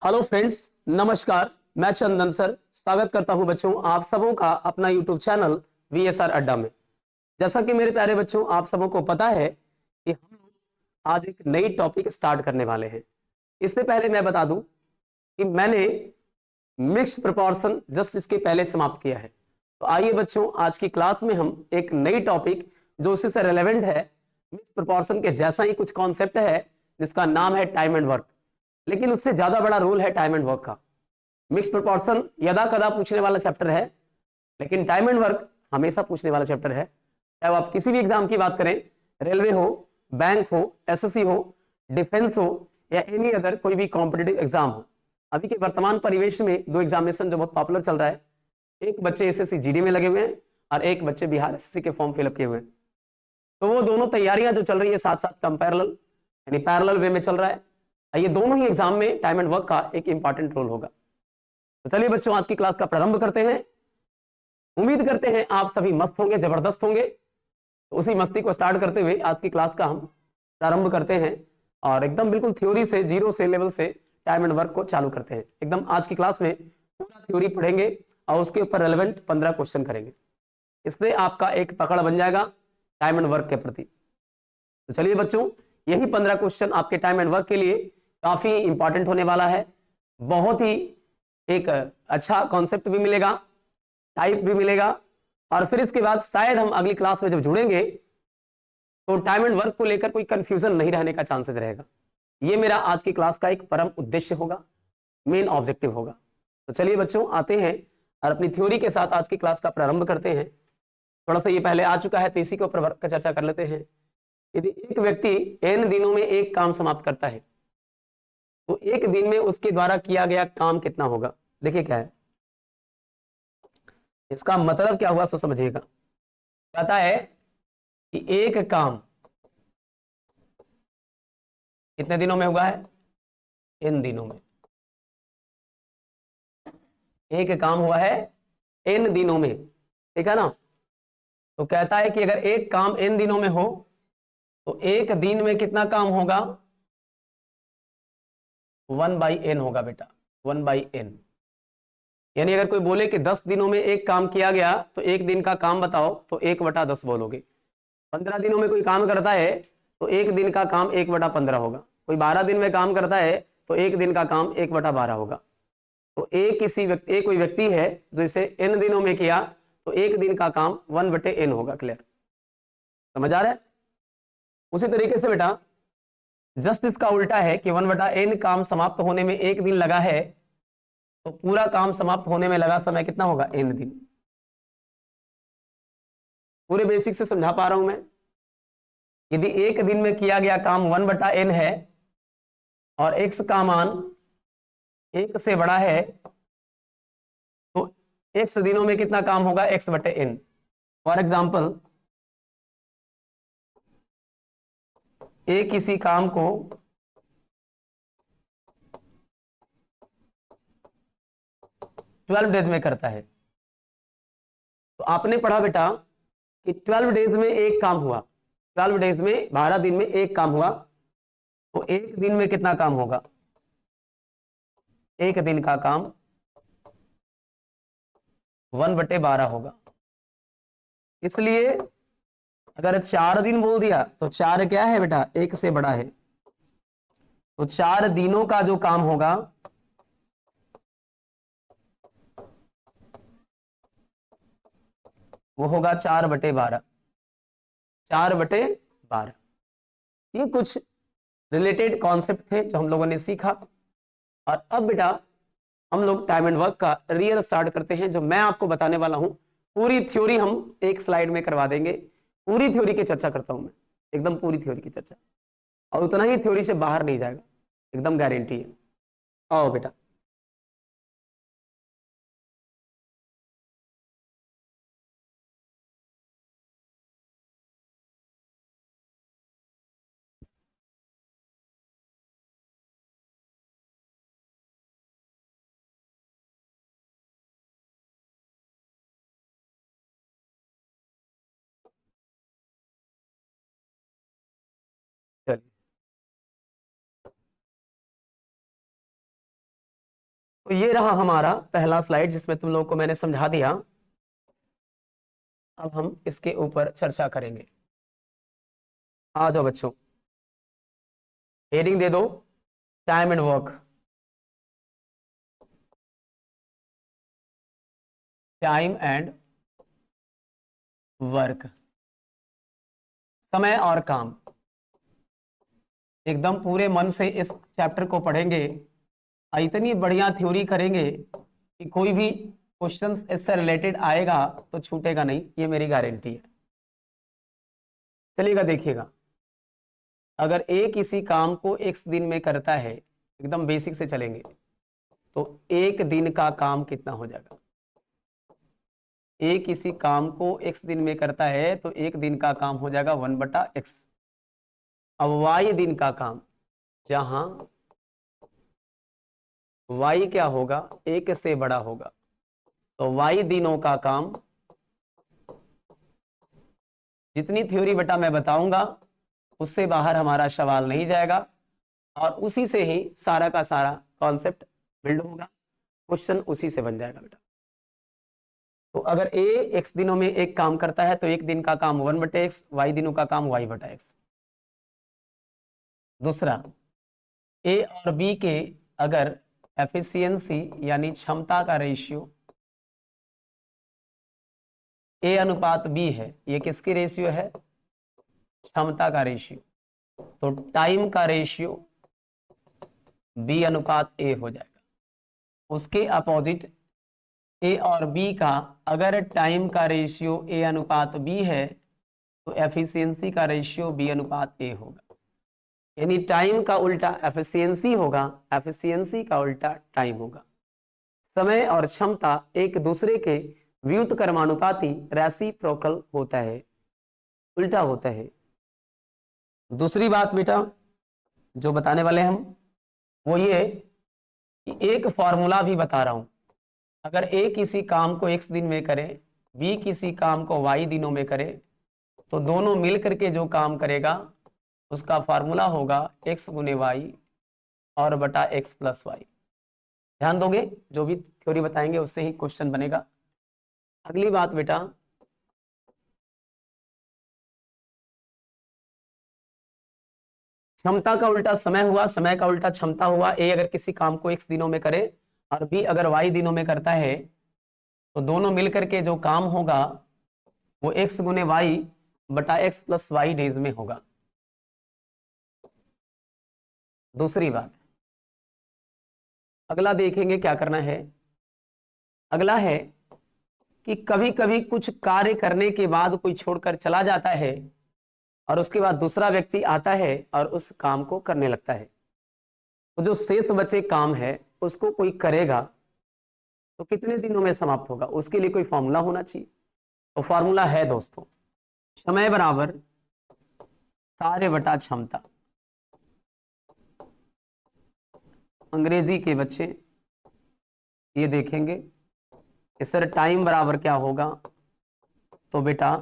Hello friends, नमस्कार। मैं चंदन sir स्वागत करता हूं बच्चों आप सबों का अपना यूट्यूब चैनल VSR अड्डा में। जैसा कि मेरे प्यारे बच्चों आप सबों को पता है कि हम लोग आज एक नई टॉपिक स्टार्ट करने वाले हैं। इससे पहले मैं बता दूं कि मैंने मिक्स्ड प्रोपोर्शन जस्ट इसके पहले समाप्त किया है। तो आइए बच्चों, आज की क्लास में हम एक नई टॉपिक जो उसी से रेलेवेंट है, मिक्स्ड प्रोपोर्शन के जैसा ही कुछ कॉन्सेप्ट है जिसका नाम है टाइम एंड वर्क, लेकिन उससे ज्यादा बड़ा रोल है टाइम एंड वर्क का। मिक्स प्रोपोर्शन यदा कदा पूछने वाला चैप्टर है, लेकिन टाइम एंड वर्क हमेशा पूछने वाला चैप्टर है। चाहे आप किसी भी एग्जाम की बात करें, रेलवे हो, बैंक हो, SSC हो, डिफेंस हो या एनी अदर कोई भी कॉम्पिटेटिव एग्जाम हो। अभी के वर्तमान परिवेश में दो एग्जामिनेशन जो बहुत पॉपुलर चल रहा है, एक बच्चे SSC GD में लगे हुए हैं और एक बच्चे बिहार SSC के फॉर्म फिलअप किए हुए हैं। तो वो दोनों तैयारियां जो चल रही है साथ साथ कंपैरेलल यानी पैरेलल वे में चल रहा है। ये दोनों ही एग्जाम में टाइम एंड वर्क का एक इंपॉर्टेंट रोल होगा। तो चलिए बच्चों, आज की क्लास का प्रारंभ करते हैं। उम्मीद करते हैं आप सभी मस्त होंगे, जबरदस्त होंगे। तो उसी मस्ती को स्टार्ट करते हुए आज की क्लास का हम प्रारंभ करते हैं और एकदम बिल्कुल थ्योरी से, जीरो से लेवल से टाइम एंड वर्क को चालू करते हैं। एकदम आज की क्लास में पूरा थ्योरी पढ़ेंगे और उसके ऊपर रेलेवेंट 15 क्वेश्चन करेंगे। इससे आपका एक पकड़ बन जाएगा टाइम एंड वर्क के प्रति। तो चलिए बच्चों, यही 15 क्वेश्चन आपके टाइम एंड वर्क के लिए काफी इंपॉर्टेंट होने वाला है। बहुत ही एक अच्छा कॉन्सेप्ट भी मिलेगा, टाइप भी मिलेगा, और फिर इसके बाद शायद हम अगली क्लास में जब जुड़ेंगे तो टाइम एंड वर्क को लेकर कोई कंफ्यूजन नहीं रहने का चांसेस रहेगा। ये मेरा आज की क्लास का एक परम उद्देश्य होगा, मेन ऑब्जेक्टिव होगा। तो चलिए बच्चों, आते हैं और अपनी थ्योरी के साथ आज की क्लास का प्रारंभ करते हैं। थोड़ा सा ये पहले आ चुका है तो इसी के ऊपर चर्चा कर लेते हैं। यदि एक व्यक्ति n दिनों में एक काम समाप्त करता है तो एक दिन में उसके द्वारा किया गया काम कितना होगा। देखिए क्या है इसका मतलब, क्या हुआ सो समझिएगा। कहता है कि एक काम कितने दिनों में हुआ है, n दिनों में। एक काम हुआ है n दिनों में, ठीक है ना। तो कहता है कि अगर एक काम n दिनों में हो तो एक दिन में कितना काम होगा, 1/n होगा बेटा, 1/n। यानी अगर कोई बोले कि 10 दिनों में एक काम किया गया तो एक दिन का काम बताओ, तो 1/10 बोलोगे। 15 दिनों में कोई काम करता है तो एक दिन का काम 1/15 होगा। कोई 12 दिन में काम करता है तो एक दिन का काम 1/12 होगा। तो एक कोई व्यक्ति है जो इसे n दिनों में किया तो एक दिन का काम 1/n होगा। क्लियर, समझ आ रहा है। उसी तरीके से बेटा जस्ट इसका उल्टा है कि 1/n काम समाप्त होने में एक दिन लगा है तो पूरा काम समाप्त होने में लगा समय कितना होगा, n दिन। पूरे बेसिक से समझा पा रहा हूं मैं। यदि एक दिन में किया गया काम 1/n है और x का मान 1 से बड़ा है तो x दिनों में कितना काम होगा, x/n। फॉर एग्जाम्पल, किसी काम को 12 डेज में करता है। तो आपने पढ़ा बेटा कि 12 डेज में एक काम हुआ, 12 डेज में 12 दिन में एक काम हुआ, तो एक दिन में कितना काम होगा, एक दिन का काम 1/12 होगा। इसलिए अगर 4 दिन बोल दिया तो 4 क्या है बेटा, 1 से बड़ा है। तो 4 दिनों का जो काम होगा वो होगा 4/12, 4/12। ये कुछ रिलेटेड कॉन्सेप्ट थे जो हम लोगों ने सीखा। और अब बेटा हम लोग टाइम एंड वर्क का रियल स्टार्ट करते हैं। जो मैं आपको बताने वाला हूं पूरी थ्योरी हम एक स्लाइड में करवा देंगे। पूरी थ्योरी की चर्चा करता हूं मैं, एकदम पूरी थ्योरी की चर्चा, और उतना ही थ्योरी से बाहर नहीं जाएगा, एकदम गारंटी है। आओ बेटा, चलिए तो ये रहा हमारा पहला स्लाइड जिसमें तुम लोगों को मैंने समझा दिया। अब हम इसके ऊपर चर्चा करेंगे। आ जाओ बच्चों, हेडिंग दे दो, time and work. Time and work, समय और काम। एकदम पूरे मन से इस चैप्टर को पढ़ेंगे, इतनी बढ़िया थ्योरी करेंगे कि कोई भी क्वेश्चन इससे रिलेटेड आएगा तो छूटेगा नहीं, ये मेरी गारंटी है। चलिएगा देखिएगा, अगर ए किसी काम को x दिन में करता है, एकदम बेसिक से चलेंगे, तो एक दिन का काम कितना हो जाएगा। ए किसी काम को x दिन में करता है तो एक दिन का काम हो जाएगा 1/x। अब y दिन का काम, जहां y क्या होगा, एक से बड़ा होगा, तो y दिनों का काम, जितनी थ्योरी बेटा मैं बताऊंगा उससे बाहर हमारा सवाल नहीं जाएगा, और उसी से ही सारा का सारा कॉन्सेप्ट बिल्ड होगा, क्वेश्चन उसी से बन जाएगा बेटा। तो अगर ए x दिनों में एक काम करता है तो एक दिन का काम 1/x, y दिनों का काम y/x। दूसरा, ए और बी के अगर एफिशिएंसी यानी क्षमता का रेशियो ए अनुपात बी है, ये किसकी रेशियो है, क्षमता का रेशियो, तो टाइम का रेशियो बी अनुपात ए हो जाएगा। उसके अपोजिट ए और बी का अगर टाइम का रेशियो ए अनुपात बी है तो एफिशिएंसी का रेशियो बी अनुपात ए होगा। यानी टाइम का उल्टा एफिशिएंसी होगा, एफिशिएंसी का उल्टा टाइम होगा। समय और क्षमता एक दूसरे के व्युत्क्रमानुपाती रेसिप्रोकल होता है, उल्टा होता है। दूसरी बात बेटा जो बताने वाले हम वो ये कि एक फॉर्मूला भी बता रहा हूं, अगर ए किसी काम को x दिन में करे, बी किसी काम को y दिनों में करे, तो दोनों मिल करके जो काम करेगा उसका फार्मूला होगा x गुने वाई और बटा x प्लस वाई। ध्यान दोगे, जो भी थ्योरी बताएंगे उससे ही क्वेश्चन बनेगा। अगली बात बेटा, क्षमता का उल्टा समय हुआ, समय का उल्टा क्षमता हुआ। ए अगर किसी काम को x दिनों में करे और बी अगर y दिनों में करता है तो दोनों मिलकर के जो काम होगा वो x गुने वाई बटा x प्लस वाई डेज में होगा। दूसरी बात, अगला देखेंगे क्या करना है। अगला है कि कभी कभी कुछ कार्य करने के बाद कोई छोड़कर चला जाता है और उसके बाद दूसरा व्यक्ति आता है और उस काम को करने लगता है, तो जो शेष बचे काम है उसको कोई करेगा तो कितने दिनों में समाप्त होगा, उसके लिए कोई फॉर्मूला होना चाहिए। तो फॉर्मूला है दोस्तों, समय बराबर कार्य बटा क्षमता। अंग्रेजी के बच्चे ये देखेंगे कि सर टाइम बराबर क्या होगा, तो बेटा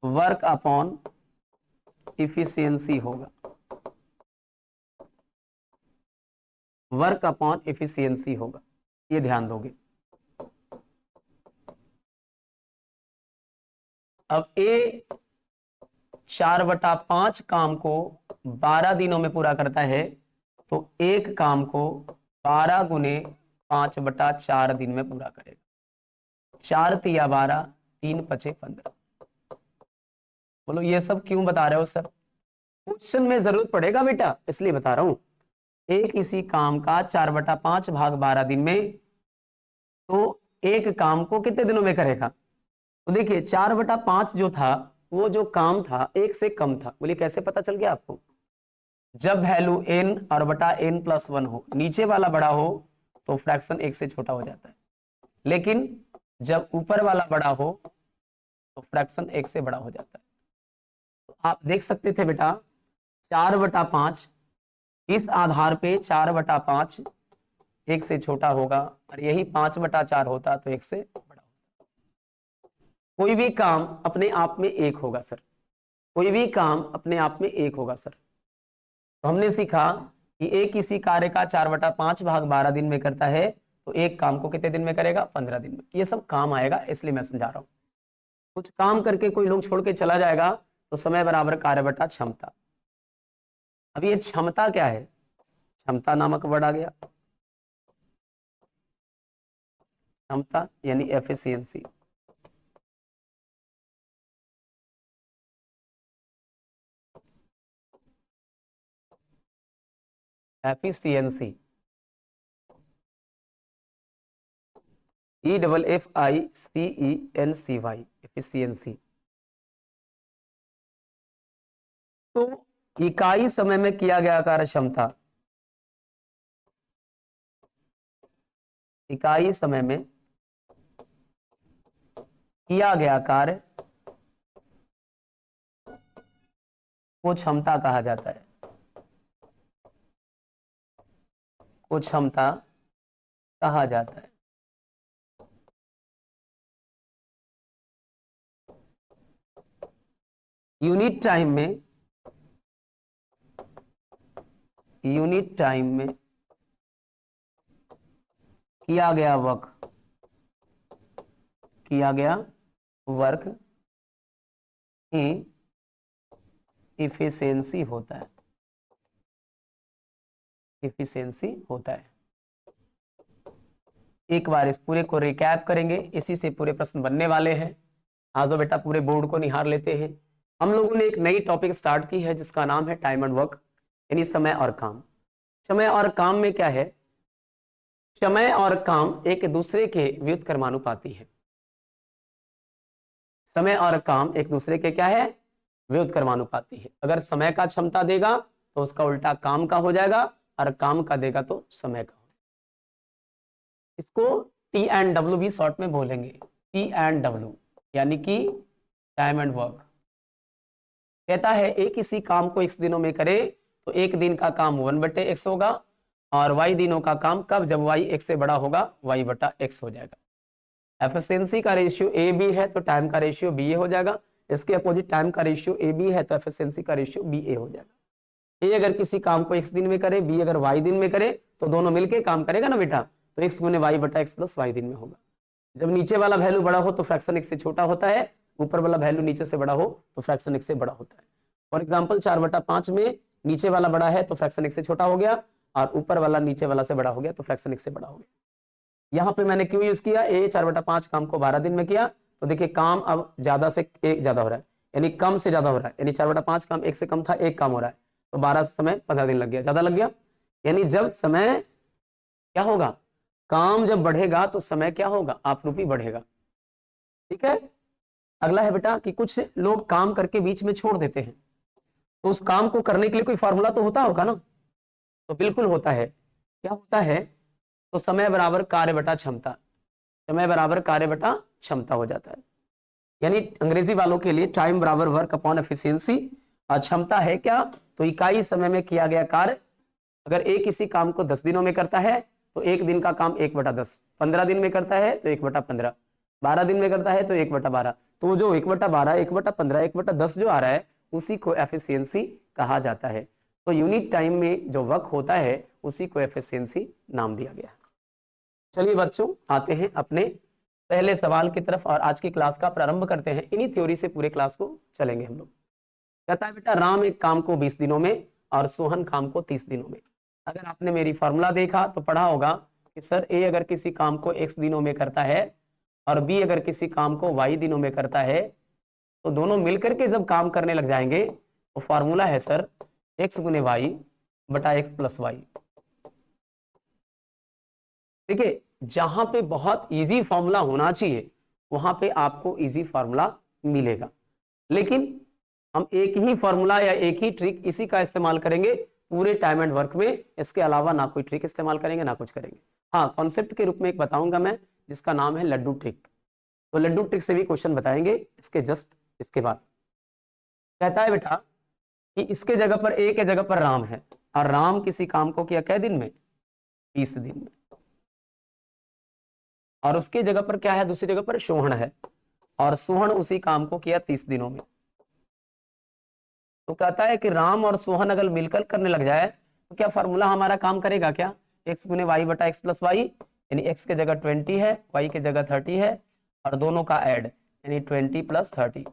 वर्क अपॉन इफिशियंसी होगा, वर्क अपॉन इफिशियंसी होगा, ये ध्यान दोगे। अब ए 4/5 काम को 12 दिनों में पूरा करता है, तो एक काम को 12 गुने 5/4 दिन में पूरा करेगा। 4 तिया 12, 3 पचे 15। बोलो ये सब क्यों बता रहे हो सर, क्वेश्चन में जरूरत पड़ेगा बेटा, इसलिए बता रहा हूं। एक इसी काम का 4/5 भाग 12 दिन में, तो एक काम को कितने दिनों में करेगा। तो देखिए 4/5 जो था वो जो काम था एक से कम था। बोलिए कैसे पता चल गया आपको, जब वैल्यू n और बटा n प्लस 1 हो, नीचे वाला बड़ा हो तो फ्रैक्शन एक से छोटा हो जाता है, लेकिन जब ऊपर वाला बड़ा हो तो फ्रैक्शन एक से बड़ा हो जाता है। तो आप देख सकते थे बेटा 4/5, इस आधार पे 4/5 एक से छोटा होगा, और यही 5/4 होता तो एक से बड़ा होता। कोई भी काम अपने आप में एक होगा सर, कोई भी काम अपने आप में एक होगा सर। तो हमने सीखा कि एक किसी कार्य का 4/5 भाग 12 दिन में करता है तो एक काम को कितने दिन में करेगा? 15 दिन में। ये सब काम आएगा, इसलिए मैं समझा रहा हूं। कुछ काम करके कोई लोग छोड़ के चला जाएगा तो समय बराबर कार्य बटा क्षमता। अब ये क्षमता क्या है? क्षमता नामक वर्ड आ गया, क्षमता यानी एफिशिएंसी। Efficiency, EFFICENCY, efficiency. तो इकाई समय में किया गया कार्य क्षमता, इकाई समय में किया गया कार्य को क्षमता कहा जाता है, को क्षमता कहा जाता है। यूनिट टाइम में, यूनिट टाइम में किया गया वर्क, किया गया वर्क ही इफिशिएंसी होता है, इफिशिएंसी होता है। एक बार इस पूरे को रिकैप करेंगे, इसी से पूरे प्रश्न बनने वाले हैं। आज तो बेटा पूरे बोर्ड को निहार लेते हैं। हम लोगों ने एक नई टॉपिक स्टार्ट की है जिसका नाम है टाइम एंड वर्क, यानी समय और काम। समय और काम में क्या है? समय और काम एक दूसरे के व्युत्क्रमानुपाती है। समय और काम एक दूसरे के क्या है? व्युत्क्रमानुपाती है। अगर समय का क्षमता देगा तो उसका उल्टा काम का हो जाएगा, और काम का देगा तो समय का। इसको T&W भी शॉर्ट में बोलेंगे, T&W यानी कि टाइम एंड वर्क। कहता है एक किसी काम को x दिनों में करे तो एक दिन का काम 1/x होगा, और y दिनों का काम कब? जब y x से बड़ा होगा, y/x हो जाएगा। एफिशिएंसी का रेशियो ए बी है तो टाइम का रेशियो बी ए हो जाएगा। इसके अपोजिट टाइम का रेशियो ए बी है तो एफिशिएंसी का रेशियो बी ए हो जाएगा। ए अगर किसी काम को x दिन में करे, बी अगर y दिन में करे, तो दोनों मिलके काम करेगा ना बेटा, तो x गुने y/x प्लस y दिन में होगा। जब नीचे वाला वैल्यू बड़ा हो तो फ्रैक्शन x से छोटा होता है, ऊपर वाला वैल्यू नीचे से बड़ा हो तो फ्रैक्शन x से बड़ा होता है। फॉर एग्जाम्पल 4/5 में नीचे वाला बड़ा है तो फ्रैक्शन x से छोटा हो गया, और ऊपर वाला नीचे वाला से बड़ा हो गया तो फ्रैक्शन x से बड़ा हो गया। यहाँ पे मैंने क्यों यूज किया? ए 4/5 काम को 12 दिन में किया, तो देखिए काम अब ज्यादा से एक ज्यादा हो रहा है, यानी कम से ज्यादा हो रहा है। यानी 4/5 काम एक से कम था, एक काम हो रहा है, तो 12 से समय 15 दिन लग गया, ज्यादा लग गया। यानी जब समय क्या होगा? काम जब बढ़ेगा तो समय क्या होगा? आपरूपी बढ़ेगा। ठीक है। अगला है बेटा कि कुछ लोग काम करके बीच में छोड़ देते हैं, तो उस काम को करने के लिए कोई फार्मूला तो होता होगा ना? तो बिल्कुल होता है। क्या होता है? तो समय बराबर कार्य बटा क्षमता, समय बराबर कार्य बटा क्षमता हो जाता है। यानी अंग्रेजी वालों के लिए टाइम बराबर वर्क अपॉन एफिशिएंसी, और क्षमता है क्या? तो इकाई समय में किया गया कार्य। अगर एक किसी काम को 10 दिनों में करता है तो एक दिन का काम 1/10, 15 दिन में करता है तो 1/15, 12 दिन में करता है तो 1/12। तो जो 1/12, 1/15, 1/10 जो आ रहा है उसी को एफिशिएंसी कहा जाता है। तो यूनिट टाइम में जो वर्क होता है उसी को एफिशिएंसी नाम दिया गया है। चलिए बच्चों, आते हैं अपने पहले सवाल की तरफ और आज की क्लास का प्रारंभ करते हैं। इन्हीं थ्योरी से पूरे क्लास को चलेंगे हम लोग। कहता है बेटा राम एक काम को 20 दिनों में और सोहन काम को 30 दिनों में। अगर आपने मेरी फॉर्मूला देखा तो पढ़ा होगा कि सर ए अगर किसी काम को x दिनों में करता है और बी अगर किसी काम को y दिनों में करता है, तो दोनों मिलकर के जब काम करने लग जाएंगे तो फॉर्मूला है सर x गुने y बटा x प्लस वाई। देखिए, जहां पे बहुत इजी फॉर्मूला होना चाहिए वहां पे आपको इजी फॉर्मूला मिलेगा, लेकिन हम एक ही फॉर्मूला या एक ही ट्रिक इसी का इस्तेमाल करेंगे पूरे टाइम एंड वर्क में। इसके अलावा ना कोई ट्रिक इस्तेमाल करेंगे ना कुछ करेंगे। हाँ, कॉन्सेप्ट के रूप में एक बताऊंगा मैं जिसका नाम है लड्डू ट्रिक। तो लड्डू ट्रिक से भी क्वेश्चन बताएंगे इसके जस्ट इसके बाद। कहता है बेटा कि इसके जगह पर ए के जगह पर राम है, और राम किसी काम को किया कै दिन में? 30 दिन में। और उसके जगह पर क्या है? दूसरी जगह पर सोहन है, और सोहन उसी काम को किया 30 दिनों में। तो कहता है कि राम और सोहन अगर मिलकर करने लग जाए तो क्या फॉर्मूला हमारा काम करेगा क्या? x गुने वाई बटा एक्स प्लस वाई, यानी x के जगह 20 है, y के जगह 30 है, और दोनों का ऐड यानी 20 प्लस 30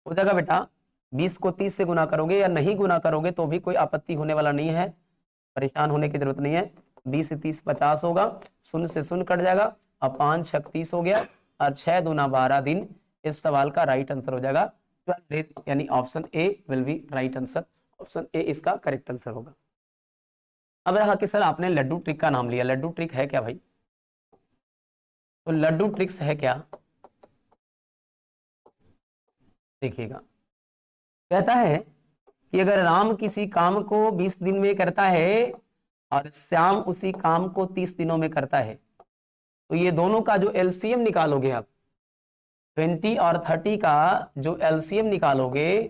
हो जाएगा बेटा। 20 को 30 से गुना करोगे या नहीं गुना करोगे तो भी कोई आपत्ति होने वाला नहीं है, परेशान होने की जरूरत नहीं है। 20 से 30 50 होगा, शून्य से शून्य कट जाएगा, अब 5 6 30 हो गया, और 6 दूना 12 दिन। इस सवाल का राइट आंसर हो जाएगा 12 डेज, यानी option A will be right answer. Option A इसका करेक्ट आंसर होगा। अब रहा कि सर आपने लड्डू ट्रिक का नाम लिया, लड्डू ट्रिक है क्या भाई? तो लड्डू ट्रिक्स है क्या? देखिएगा, कहता है कि अगर राम किसी काम को 20 दिन में करता है और श्याम उसी काम को 30 दिनों में करता है, तो ये दोनों का जो एलसीएम निकालोगे आप, 20 और 30 का जो एलसीएम निकालोगे,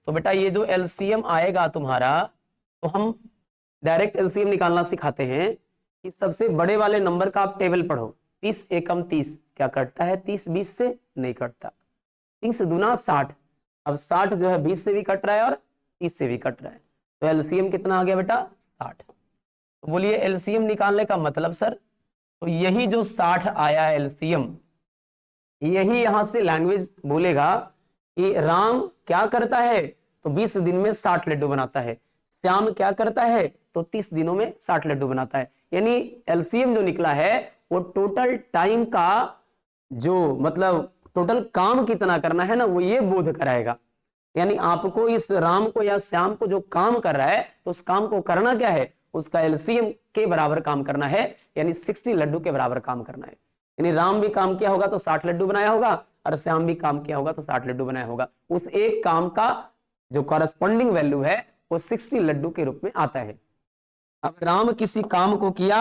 तो बेटा ये जो एलसीएम आएगा तुम्हारा, तो हम डायरेक्ट एलसीएम निकालना सिखाते हैं कि सबसे बड़े वाले नंबर का आप टेबल पढ़ो। 30 एकम 30 क्या कटता है? 30 20 से नहीं कटता। 30 दूना 60, अब 60 जो है 20 से भी कट रहा है और 30 से भी कट रहा है, तो एलसीएम कितना आ गया बेटा? 60। तो बोलिए एलसीएम निकालने का मतलब सर, तो यही जो 60 आया एलसीएम, यही यहां से लैंग्वेज बोलेगा कि राम क्या करता है, तो 20 दिन में 60 लड्डू बनाता है, श्याम क्या करता है, तो 30 दिनों में 60 लड्डू बनाता है। यानी एलसीएम जो निकला है वो टोटल टाइम का, जो मतलब टोटल काम कितना करना है ना, वो ये बोध कराएगा। यानी आपको इस राम को या श्याम को जो काम कर रहा है, तो उस काम को करना क्या है, उसका एलसीएम के बराबर काम करना है, यानी 60 लड्डू के बराबर काम करना है। यानी राम भी काम किया होगा तो 60 लड्डू बनाया होगा, और श्याम भी काम किया होगा तो 60 लड्डू बनाया होगा। उस एक काम का जो कॉरेस्पॉन्डिंग वैल्यू है वो 60 लड्डू के रूप में आता है। अब राम किसी काम को किया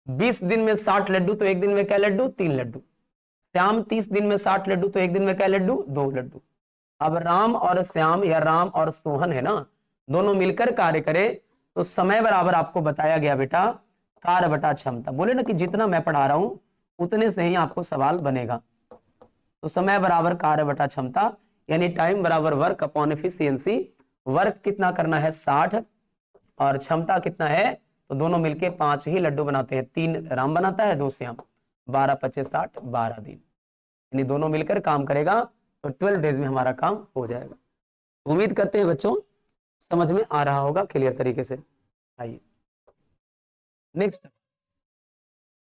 20 दिन में 60 लड्डू, तो एक दिन में क्या लड्डू? 3 लड्डू। श्याम 30 दिन में 60 लड्डू, तो एक दिन में क्या लड्डू? 2 लड्डू। अब राम और श्याम या राम और सोहन है ना, दोनों मिलकर कार्य करे तो समय बराबर आपको बताया गया बेटा कार्य बटा क्षमता। बोले ना कि जितना मैं पढ़ा रहा हूं उतने से ही आपको सवाल बनेगा। तो समय बराबर कार्य बटा क्षमता, यानी टाइम बराबर वर्क अपॉन एफिशिएंसी। वर्क कितना करना है? 60, और क्षमता कितना है? तो दोनों मिलके 5 ही लड्डू बनाते हैं। 3 राम बनाता है, 2 श्याम, 12 25 60 12 दिन, यानी दोनों मिलकर काम करेगा तो 12 डेज में हमारा काम हो जाएगा। उम्मीद करते हैं बच्चों समझ में आ रहा होगा क्लियर तरीके से। आइए नेक्स्ट,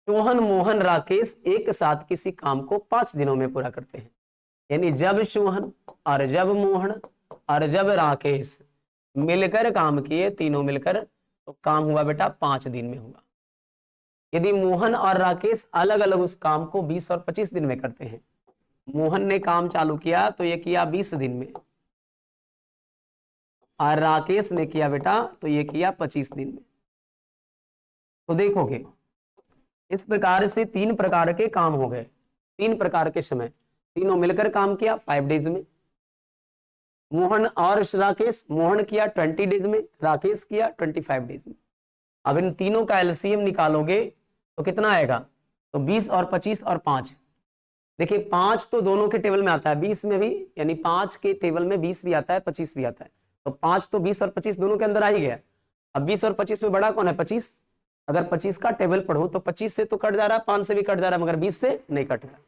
सोहन मोहन राकेश एक साथ किसी काम को 5 दिनों में पूरा करते हैं। यानी जब सोहन और जब मोहन और जब राकेश मिलकर काम किए, तीनों मिलकर, तो काम हुआ बेटा 5 दिन में हुआ। यदि मोहन और राकेश अलग अलग उस काम को 20 और 25 दिन में करते हैं, मोहन ने काम चालू किया तो ये किया 20 दिन में, और राकेश ने किया बेटा तो ये किया 25 दिन में। तो देखोगे इस प्रकार से 3 प्रकार के काम हो गए, 3 प्रकार के समय, तीनों मिलकर काम किया 5 डेज में। मोहन और राकेश, मोहन किया 20 डेज में, राकेश किया 25 डेज में। अब इन तीनों का एलसीएम निकालोगे तो कितना आएगा? तो 20 और 25 और 5। देखिए 5 तो दोनों के टेबल में आता है, 20 में भी, यानी 5 के टेबल में 20 भी आता है 25 भी आता है, तो 5 तो 20 और 25 दोनों के अंदर आ ही गया। अब 20 और 25 में बड़ा कौन है? 25। अगर 25 का टेबल पढ़ो तो 25 से तो कट जा रहा है, 5 से भी कट जा रहा है, मगर 20 से नहीं कट रहा।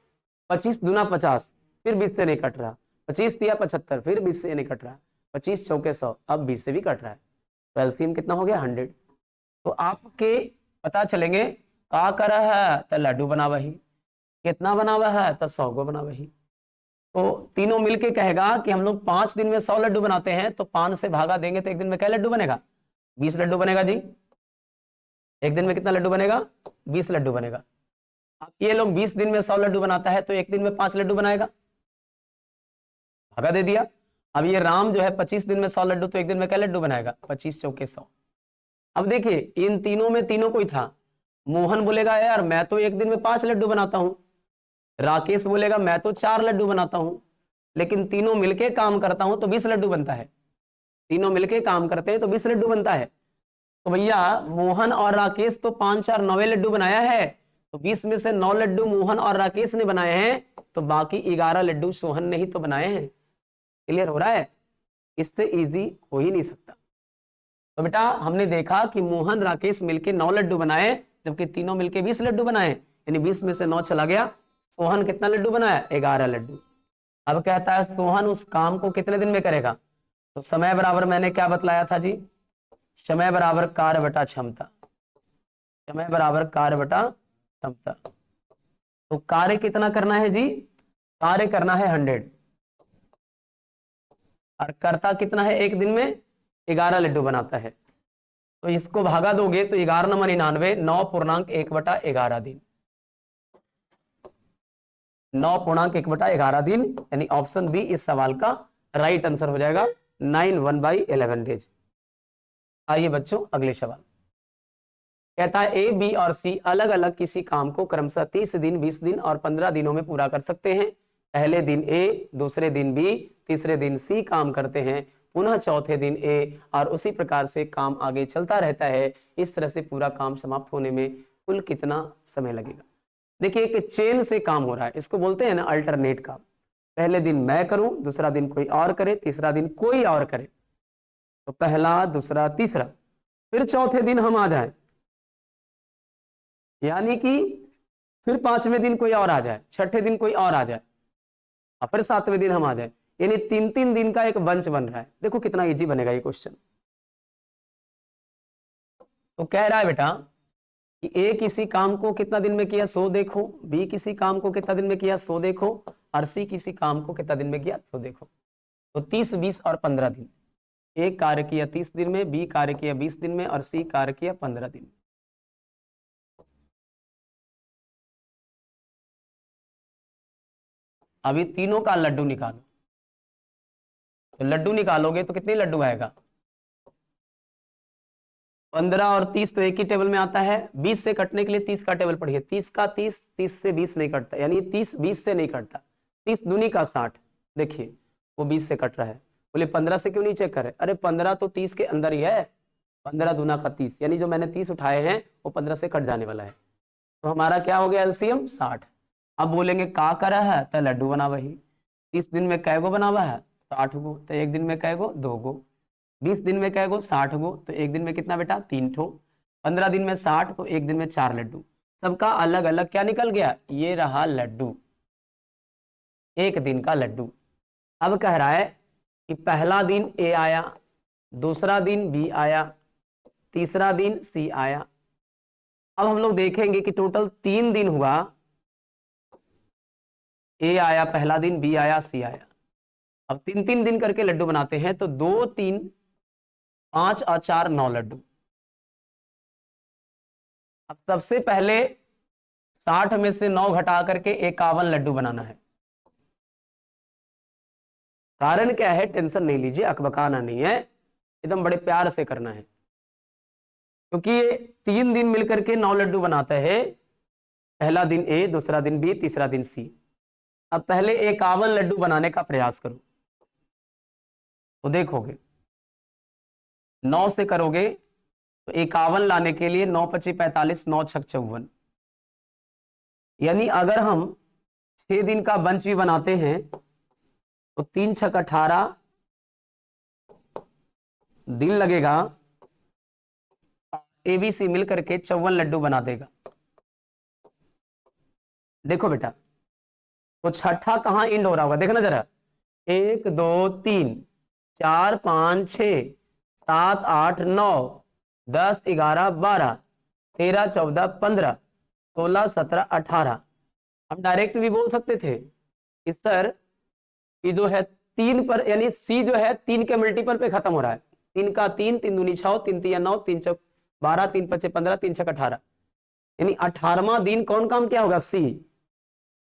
25 दूना 50, फिर 20 से नहीं कट रहा। 25 दिया 75, फिर 20 से नहीं कट रहा। 25 चौके 100, अब 20 से भी कट रहा है, तो एलसीएम कितना हो गया? 100। तो आपके पता चलेंगे का कर है तो लड्डू बना वही, कितना बना हुआ है तो 100 को बना वही। तो तीनों मिलके कहेगा कि हम लोग 5 दिन में 100 लड्डू बनाते हैं, तो 5 से भागा देंगे तो एक दिन में क्या लड्डू बनेगा? 20 लड्डू बनेगा जी। एक दिन में कितना लड्डू बनेगा? 20 लड्डू बनेगा। अब ये लोग 20 दिन में 100 लड्डू बनाता है तो एक दिन में 5 लड्डू बनाएगा, भागा दे दिया। अब ये राम जो है 25 दिन में 100 लड्डू, तो एक दिन में क्या लड्डू बनाएगा? 25 चौके 100। अब देखिए इन तीनों में तीनों कोई था, मोहन बोलेगा यार मैं तो एक दिन में 5 लड्डू बनाता हूं, राकेश बोलेगा मैं तो 4 लड्डू बनाता हूं, लेकिन तीनों मिलके काम करता हूं तो 20 लड्डू बनता है। तीनों मिलके काम करते हैं तो 20 लड्डू बनता है। तो भैया मोहन और राकेश तो 5 4 9 लड्डू बनाया है, तो 20 में से 9 लड्डू मोहन और राकेश ने बनाए हैं, तो बाकी 11 लड्डू सोहन ने ही तो बनाए हैं। क्लियर हो रहा है? इससे इजी हो ही नहीं सकता। तो बेटा हमने देखा कि मोहन राकेश मिलके 9 लड्डू बनाए, जबकि तीनों मिलके 20 लड्डू बनाए, यानी 20 में से 9 चला गया। सोहन कितना लड्डू बनाया? 11 लड्डू। अब कहता है सोहन उस काम को कितने दिन में करेगा? तो समय बराबर मैंने क्या बतलाया था जी? समय बराबर कार्य बटा क्षमता। समय बराबर कार्य बटा क्षमता। तो कार्य कितना करना है जी? कार्य करना है 100, और करता कितना है? एक दिन में 11 लड्डू बनाता है। तो इसको भागा दोगे तो 11 नंबर 99, 9.1/11 दिन। 9.1/11 दिन, यानी ऑप्शन बी इस सवाल का राइट आंसर हो जाएगा। 9/1/11 डेज। आइए बच्चों अगले सवाल। कहता है ए, बी और सी अलग अलग किसी काम को क्रमशः 30 दिन, 20 दिन और 15 दिनों में पूरा कर सकते हैं। पहले दिन ए, दूसरे दिन बी, तीसरे दिन सी काम करते हैं, पुनः चौथे दिन ए, और उसी प्रकार से काम आगे चलता रहता है। इस तरह से पूरा काम समाप्त होने में कुल कितना समय लगेगा? देखिए एक चेन से काम हो रहा है, इसको बोलते हैं ना अल्टरनेट काम। पहले दिन मैं करूं, दूसरा दिन कोई और करे, तीसरा दिन कोई और करे। तो पहला, दूसरा, तीसरा, फिर चौथे दिन हम आ जाएं, यानी कि फिर 5वें दिन कोई और आ जाए, छठे दिन कोई और आ जाए, और फिर 7वें दिन हम आ जाए, यानी 3-3 दिन का एक बंच बन रहा है। देखो कितना इजी बनेगा ये क्वेश्चन। तो कह रहा है बेटा कि ए किसी काम को कितना दिन में किया 100 देखो, बी किसी काम को कितना दिन में किया 100 देखो, और सी किसी काम को कितना दिन में किया 100 देखो। तो 30, 20 और 15 दिन। ए कार्य किया 30 दिन में, बी कार्य किया 20 दिन में, और सी कार्य किया 15 दिन में। अभी तीनों का लड्डू निकालो। तो लड्डू निकालोगे तो कितने लड्डू आएगा? 15 और 30 तो एक ही टेबल में आता है। 20 से कटने के लिए 30 का टेबल पढ़िए। 30 का 30, 30 से 20 नहीं कटता, यानी 30 20 से नहीं कटता। 30 दूनी का 60, देखिए वो 20 से कट रहा है। बोले 15 से क्यों नहीं चेक करे? अरे 15 तो 30 के अंदर ही है। 15 दूना का 30, यानी जो मैंने 30 उठाए हैं वो 15 से कट जाने वाला है। तो हमारा क्या हो गया एलसीएम? 60। अब बोलेंगे का करा है? तो लड्डू बना वही। 30 दिन में कैगो बना हुआ है? 60 गो। तो एक दिन में कैगो? 2 गो। 20 दिन में कैगो? 60 गो। तो एक दिन में कितना बेटा? 3 ठो। 15 दिन में 60, तो एक दिन में 4 लड्डू। सबका अलग अलग क्या निकल गया? ये रहा लड्डू, एक दिन का लड्डू। अब कह रहा है कि पहला दिन ए आया, दूसरा दिन बी आया, तीसरा दिन सी आया। अब हम लोग देखेंगे कि टोटल 3 दिन हुआ। ए आया पहला दिन, बी आया, सी आया। अब 3-3 दिन करके लड्डू बनाते हैं, तो 2, 3, 5 और 4, 9 लड्डू। अब सबसे पहले 60 में से 9 घटा करके 51 लड्डू बनाना है। कारण क्या है? टेंशन नहीं लीजिए, अकबकाना नहीं है, एकदम बड़े प्यार से करना है, क्योंकि ये 3 दिन मिलकर के 9 लड्डू बनाते हैं। पहला दिन ए, दूसरा दिन बी, तीसरा दिन सी। अब पहले 51 लड्डू बनाने का प्रयास करो, तो देखोगे 9 से करोगे तो 51 लाने के लिए 9 × 5 = 45, 9 × 6 = 54। यानी अगर हम 6 दिन का बंच भी बनाते हैं तो 3 × 6 = 18 दिन लगेगा। एबीसी मिलकर के 54 लड्डू बना देगा। देखो बेटा, तो छठा कहां इंड हो रहा होगा? देखना जरा। 1, 2, 3, 4, 5, 6, 7, 8, 9, 10, 11, 12, 13, 14, 15, 16, 17, 18। हम डायरेक्ट भी बोल सकते थे कि सर ये जो है 3 पर, यानी सी जो है 3 के मल्टीपल पे खत्म हो रहा है। 3 का 3, 3 दूनी 6, 3 तिया 9, 3 चौक 12, 3 × 5 = 15, 3 × 6 = 18, यानी 18वां दिन कौन काम क्या होगा? सी।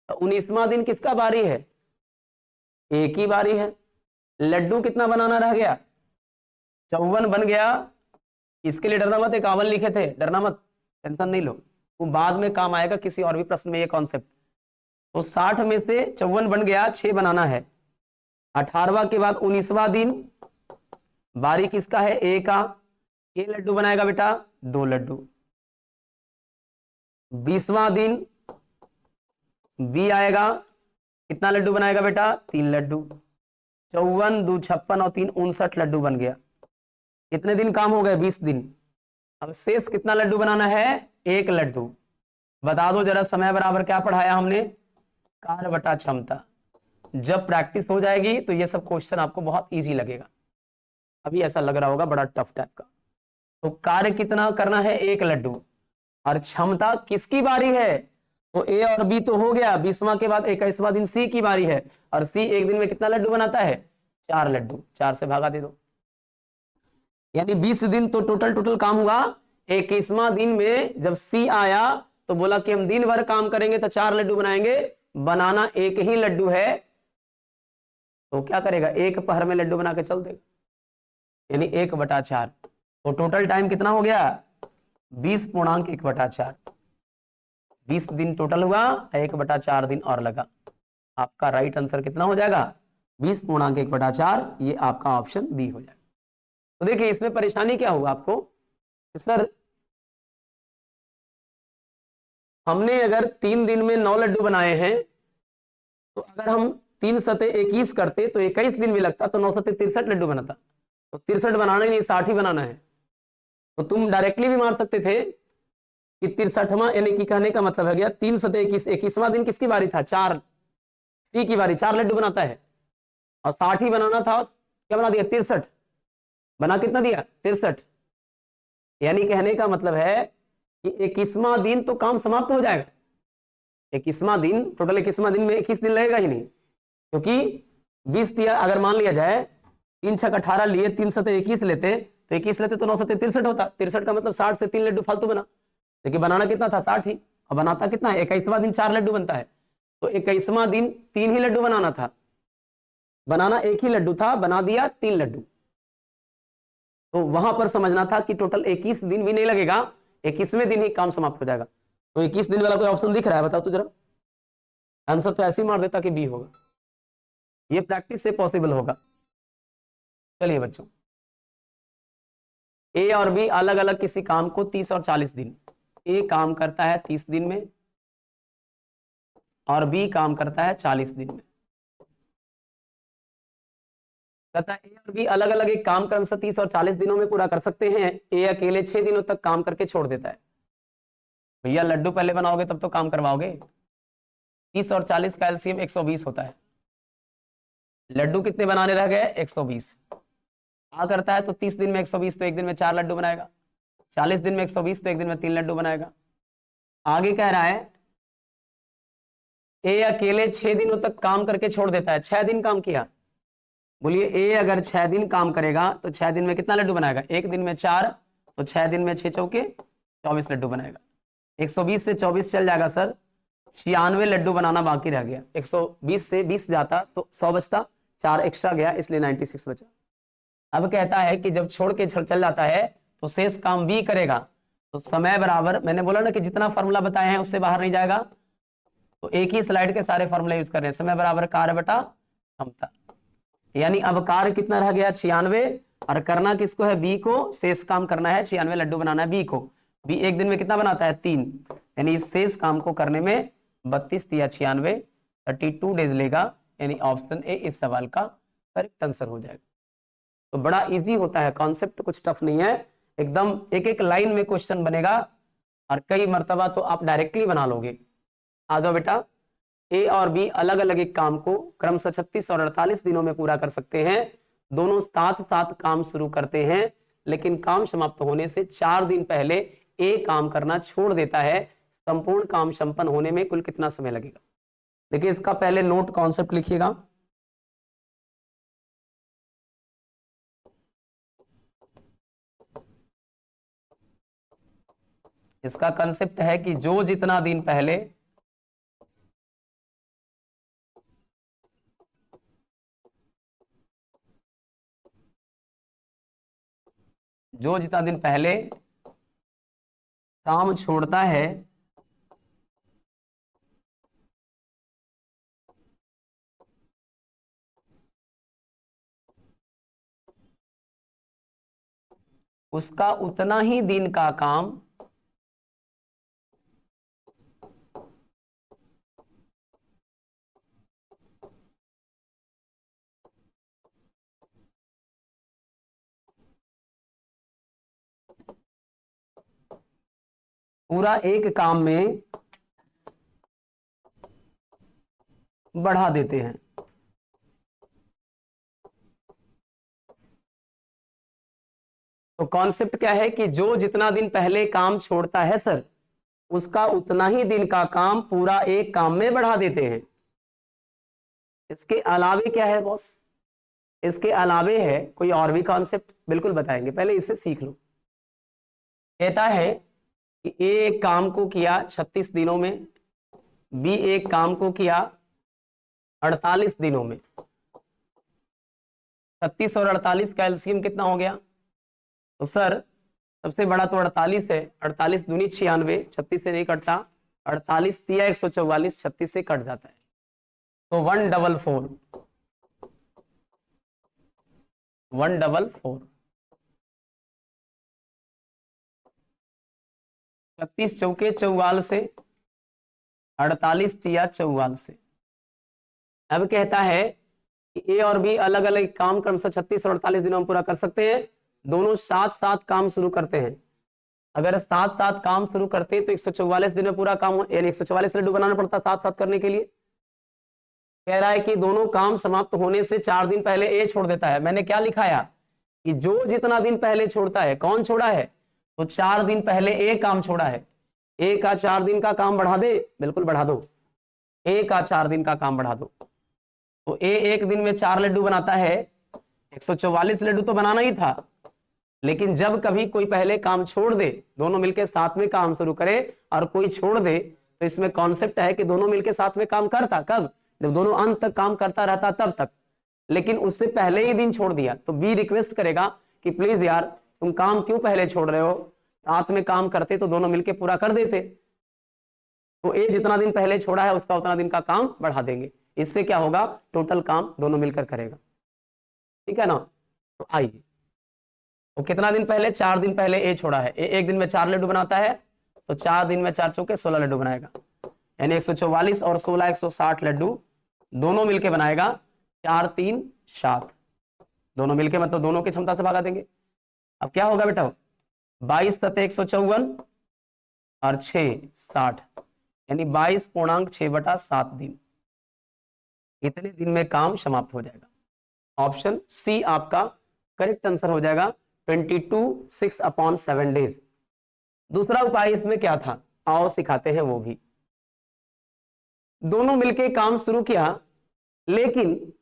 तो 19वां दिन किसका बारी है? एक ही बारी है। लड्डू कितना बनाना रह गया? 54 बन गया। इसके लिए डरना मत, 51 लिखे थे, डरना मत, टेंशन नहीं लो, वो बाद में काम आएगा किसी और भी प्रश्न में ये कॉन्सेप्ट। तो 60 में से 54 बन गया, 6 बनाना है। 18वां के बाद 19वां दिन बारी किसका है? ए का। ए लड्डू बनाएगा बेटा? 2 लड्डू। 20वां दिन बी आएगा, कितना लड्डू बनाएगा बेटा? 3 लड्डू। 54, 2 56 और 3 59 लड्डू बन गया। कितने दिन काम हो गए? 20 दिन। अब शेष कितना लड्डू बनाना है? 1 लड्डू। बता दो जरा, समय बराबर क्या पढ़ाया हमने? कार्य बटा क्षमता। जब प्रैक्टिस हो जाएगी तो ये सब क्वेश्चन आपको बहुत इजी लगेगा। अभी ऐसा लग रहा होगा बड़ा टफ टाइप का। तो कार्य कितना करना है? 1 लड्डू। और क्षमता किसकी बारी है? तो ए और बी तो हो गया, 20वां के बाद 21वां दिन सी की बारी है। और सी एक दिन में कितना लड्डू बनाता है? 4 लड्डू। 4 से भागा दे दो, यानी 20 दिन तो टोटल काम हुआ। 21वां दिन में जब सी आया तो बोला कि हम दिन भर काम करेंगे तो 4 लड्डू बनाएंगे। बनाना एक ही लड्डू है, तो क्या करेगा? एक पहर में लड्डू बना के चल देगा, यानी 1/4। तो टोटल टाइम कितना हो गया? 20.1/4। 20 दिन टोटल हुआ, 1/4 दिन और लगा। आपका राइट आंसर कितना हो जाएगा? 20.1/4। ये आपका ऑप्शन बी हो जाएगा। तो देखिए इसमें परेशानी क्या हुआ आपको? सर हमने अगर 3 दिन में 9 लड्डू बनाए हैं, तो अगर हम 3 सते 21 करते तो 21 दिन भी लगता, तो 9 सते 63 लड्डू बनाता। तो 63 बनाना ही नहीं, 60 ही बनाना है। तो तुम डायरेक्टली भी मार सकते थे कि 63वां, यानी कि कहने का मतलब है गया 3 सते 21। 21वां दिन किसकी बारी था? 4 सी की बारी, 4 लड्डू बनाता है। और 60 ही बनाना था, क्या बना दिया? 63। बना कितना दिया? 63। यानी कहने का मतलब है कि 21वां दिन तो काम समाप्त हो जाएगा। 21वां दिन, टोटल 21वां दिन में 21 दिन लगेगा ही नहीं, क्योंकि 20 दिया, अगर मान लिया जाए 3 छक 18 लिए, 3 सते 21 लेते, तो 21 लेते तो 9 सते 63 होता। 63 का मतलब 60 से 3 लड्डू फालतू बना, लेकिन बनाना कितना था? 60 ही। और बनाता कितना है? 21वां दिन 4 लड्डू बनता है, तो 21वां दिन 3 ही लड्डू बनाना था। बनाना एक ही लड्डू था, बना दिया 3 लड्डू। तो वहां पर समझना था कि टोटल 21 दिन भी नहीं लगेगा, 21वें दिन ही काम समाप्त हो जाएगा। तो 21 दिन वाला कोई ऑप्शन दिख रहा है? बताओ तो जरा। आंसर तो ऐसे ही मार देता कि बी होगा। ये प्रैक्टिस से पॉसिबल होगा। चलिए बच्चों, ए और बी अलग अलग किसी काम को 30 और 40 दिन, ए काम करता है 30 दिन में और बी काम करता है 40 दिन में। कहता है ए और बी अलग अलग एक काम क्रमशः 30 और 40 दिनों में पूरा कर सकते हैं। ए अकेले 6 दिनों तक काम करके छोड़ देता है। भैया लड्डू पहले बनाओगे तब तो काम करवाओगे। 30 और 40 का एलसीएम 120 होता है। लड्डू कितने बनाने रह गए? 120। आ करता है तो 30 दिन में 120, तो एक दिन में 4 लड्डू बनाएगा। 40 दिन में 120, तो एक दिन में 3 लड्डू बनाएगा। आगे कह रहा है ए अकेले 6 दिनों तक काम करके छोड़ देता है। 6 दिन काम किया, बोलिए ए अगर 6 दिन काम करेगा तो 6 दिन में कितना लड्डू बनाएगा? एक दिन में 4, तो 6 दिन में 6 चौके 24 लड्डू बनाएगा। 120 से 24 चल जाएगा सर, 96 लड्डू बनाना बाकी रह गया। 120 से 20 जाता तो 100 बचता, 4 एक्स्ट्रा गया, इसलिए 96 बचा। अब कहता है कि जब छोड़ के चल जाता है तो शेष काम बी करेगा। तो समय बराबर, मैंने बोला ना कि जितना फॉर्मूला बताए हैं उससे बाहर नहीं जाएगा, तो एक ही स्लाइड के सारे फॉर्मूले यूज कर रहे हैं। समय बराबर कार्य बटा क्षमता, यानी अब कार्य कितना रह गया? 96। और करना किसको है? बी को। शेष काम करना है 96 लड्डू बनाना है बी को। बी एक दिन में कितना बनाता है? 3। यानी इस शेष काम को करने में 32 या 96, 32 डेज लेगा। यानी ऑप्शन ए इस सवाल का करेक्ट आंसर हो जाएगा। तो बड़ा इजी होता है, कॉन्सेप्ट कुछ टफ नहीं है, एकदम एक एक लाइन में क्वेश्चन बनेगा और कई मर्तबा तो आप डायरेक्टली बना लोगे। आ जाओ बेटा, ए और बी अलग अलग एक काम को क्रमशः 36 और 48 दिनों में पूरा कर सकते हैं। दोनों साथ साथ काम शुरू करते हैं, लेकिन काम समाप्त होने से 4 दिन पहले ए काम करना छोड़ देता है। संपूर्ण काम संपन्न होने में कुल कितना समय लगेगा? देखिए इसका पहले नोट कॉन्सेप्ट लिखिएगा। इसका कंसेप्ट है कि जो जितना दिन पहले काम छोड़ता है उसका उतना ही दिन का काम पूरा एक काम में बढ़ा देते हैं। तो कॉन्सेप्ट क्या है कि जो जितना दिन पहले काम छोड़ता है सर, उसका उतना ही दिन का काम पूरा एक काम में बढ़ा देते हैं। इसके अलावे क्या है बॉस? इसके अलावे है कोई और भी कॉन्सेप्ट? बिल्कुल बताएंगे, पहले इसे सीख लो। कहता है कि ए एक काम को किया 36 दिनों में, बी एक काम को किया 48 दिनों में। 36 और 48 का एलसीएम कितना हो गया? तो सर सबसे बड़ा तो 48 है, 48 दूनी 96, 36 से नहीं कटता, 48 तिया 144, 36 से कट जाता है, तो 144, 144। 36 चौके 44 से, 48 तिया 44 से। अब कहता है कि ए और बी अलग अलग काम क्रमशः 36 और 48 दिनों में पूरा कर सकते हैं। दोनों साथ साथ काम शुरू करते हैं। अगर साथ साथ काम शुरू करते तो 144 दिन में पूरा काम, यानी 144 लड्डू बनाना पड़ता साथ साथ करने के लिए। कह रहा है कि दोनों काम समाप्त होने से 4 दिन पहले ए छोड़ देता है। मैंने क्या लिखाया कि जो जितना दिन पहले छोड़ता है, कौन छोड़ा है? तो 4 दिन पहले ए काम छोड़ा है। ए का 4 दिन का काम बढ़ा दे, बिल्कुल बढ़ा दो, ए का 4 दिन का काम बढ़ा दो। तो ए एक दिन में 4 लड्डू बनाता है, 144 लड्डू तो बनाना ही था, लेकिन जब कभी कोई पहले काम छोड़ दे, दोनों मिलकर साथ में काम शुरू करे और कोई छोड़ दे, तो इसमें कॉन्सेप्ट है कि दोनों मिलकर साथ में काम करता कब? जब दोनों अंत तक काम करता रहता तब तक। लेकिन उससे पहले ही दिन छोड़ दिया तो बी रिक्वेस्ट करेगा कि प्लीज यार तुम काम क्यों पहले छोड़ रहे हो, साथ में काम करते तो दोनों मिलकर पूरा कर देते। तो ए जितना दिन पहले छोड़ा है उसका उतना दिन का काम बढ़ा देंगे। इससे क्या होगा? टोटल काम दोनों मिलकर करेगा। ठीक है ना? तो आइए, तो कितना दिन पहले? 4 दिन पहले ए छोड़ा है। ए एक दिन में 4 लड्डू बनाता है, तो 4 दिन में 4 चौके 16 लड्डू बनाएगा, यानी 144 और 16 160 लड्डू दोनों मिलके बनाएगा। 4 3 7 दोनों मिलके, मतलब दोनों की क्षमता से भागा देंगे। अब क्या होगा बेटा? 22 सते 154 और 6 60, यानी 22.6/7 दिन। इतने दिन में काम समाप्त हो जाएगा। ऑप्शन सी आपका करेक्ट आंसर हो जाएगा, 22 6/7 डेज। दूसरा उपाय इसमें क्या था, आओ सिखाते हैं वो भी। दोनों मिलके काम शुरू किया, लेकिन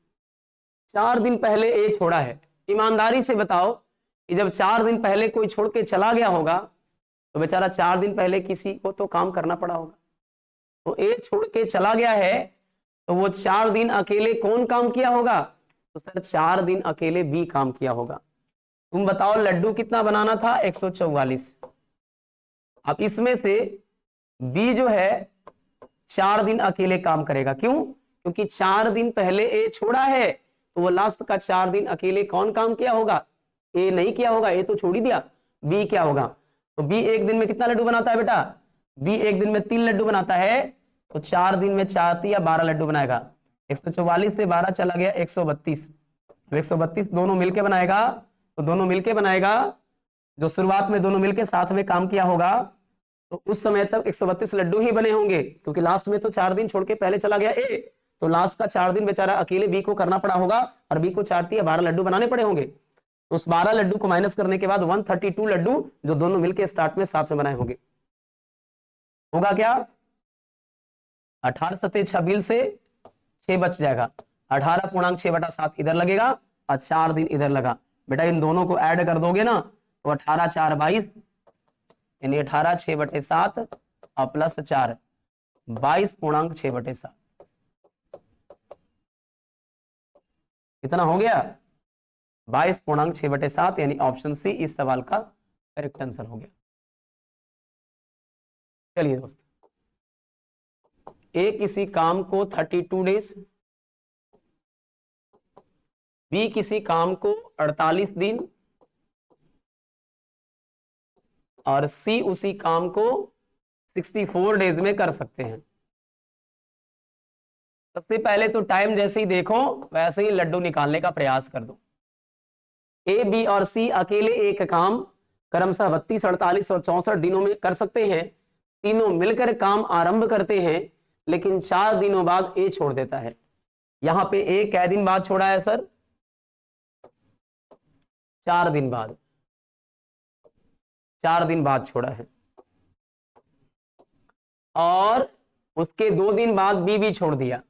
4 दिन पहले ए छोड़ा है। ईमानदारी से बताओ कि जब 4 दिन पहले कोई छोड़ के चला गया होगा तो बेचारा 4 दिन पहले किसी को तो काम करना पड़ा होगा। तो ए छोड़ के चला गया है, तो वो 4 दिन अकेले कौन काम किया होगा? तो सर 4 दिन अकेले बी काम किया होगा। तुम बताओ लड्डू कितना बनाना था? 144। अब इसमें से बी जो है 4 दिन अकेले काम करेगा। क्यों? क्योंकि 4 दिन पहले ए छोड़ा है, तो वो लास्ट का 4 दिन अकेले कौन काम किया होगा? ए नहीं किया होगा, ए तो छोड़ ही दिया। बी क्या होगा? तो बी एक दिन में कितना लड्डू बनाता है बेटा? बी एक दिन में 3 लड्डू बनाता है, तो 4 दिन में 4 या 12 लड्डू बनाएगा। 144 से 12 चला गया 132। 132 दोनों मिलके बनाएगा, तो दोनों मिलके बनाएगा। जो शुरुआत में दोनों मिलके साथ में काम किया होगा, तो उस समय तक 132 लड्डू ही बने होंगे, क्योंकि लास्ट में तो 4 दिन छोड़ के पहले चला गया ए, तो लास्ट का 4 दिन बेचारा अकेले बी को करना पड़ा होगा, और बी को 4 या 12 लड्डू बनाने पड़े होंगे। तो उस 12 लड्डू को माइनस करने के बाद 132 लड्डू जो दोनों मिलके स्टार्ट में साथ में बनाए होंगे। होगा क्या? 18 सते 26 से 6 बच जाएगा, 18.6/7 इधर लगेगा और 4 दिन इधर लगा। बेटा इन दोनों को ऐड कर दोगे ना, तो 18 4 22, यानी 18 6/7 और प्लस 4 22.6/7। कितना हो गया? 22.6/7, यानी ऑप्शन सी इस सवाल का करेक्ट आंसर हो गया। चलिए दोस्तों, ए किसी काम को 32 डेज, बी किसी काम को 48 दिन और सी उसी काम को 64 डेज में कर सकते हैं। सबसे पहले तो टाइम जैसे ही देखो वैसे ही लड्डू निकालने का प्रयास कर दो। ए बी और सी अकेले एक काम क्रमशः 32 48 और 64 दिनों में कर सकते हैं, तीनों मिलकर काम आरंभ करते हैं, लेकिन 4 दिनों बाद ए छोड़ देता है। यहां पे ए कै दिन बाद छोड़ा है सर? 4 दिन बाद, 4 दिन बाद छोड़ा है। और उसके 2 दिन बाद बी भी छोड़ दिया।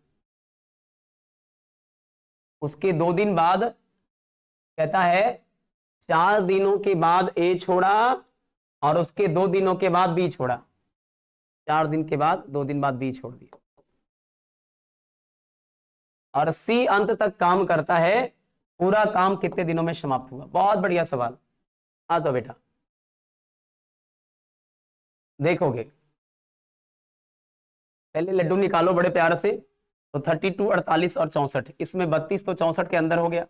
उसके 2 दिन बाद कहता है 4 दिनों के बाद ए छोड़ा और उसके 2 दिनों के बाद बी छोड़ा। 4 दिन के बाद 2 दिन बाद बी छोड़ दिया। और सी अंत तक काम करता है, पूरा काम कितने दिनों में समाप्त हुआ? बहुत बढ़िया सवाल। आ जाओ बेटा, देखोगे। पहले लड्डू निकालो बड़े प्यार से। तो 32, 48 और 64, इसमें 32 तो 64 के अंदर हो गया,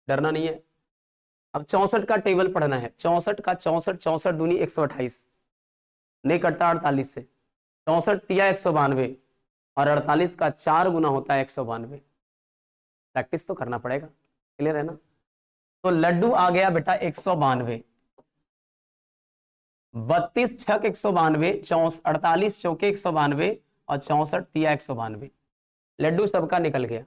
डरना नहीं है। अब 64 का टेबल पढ़ना है। 64 का 64, 64 दूनी 128, नहीं कटता 48 से। 64 तिया 192 और 48 का 4 गुना होता है 192। प्रैक्टिस तो करना पड़ेगा, क्लियर है ना? तो लड्डू आ गया बेटा 192। 32 छक 192, 48 चौके 192 और 64 तिया 192। लड्डू सबका निकल गया।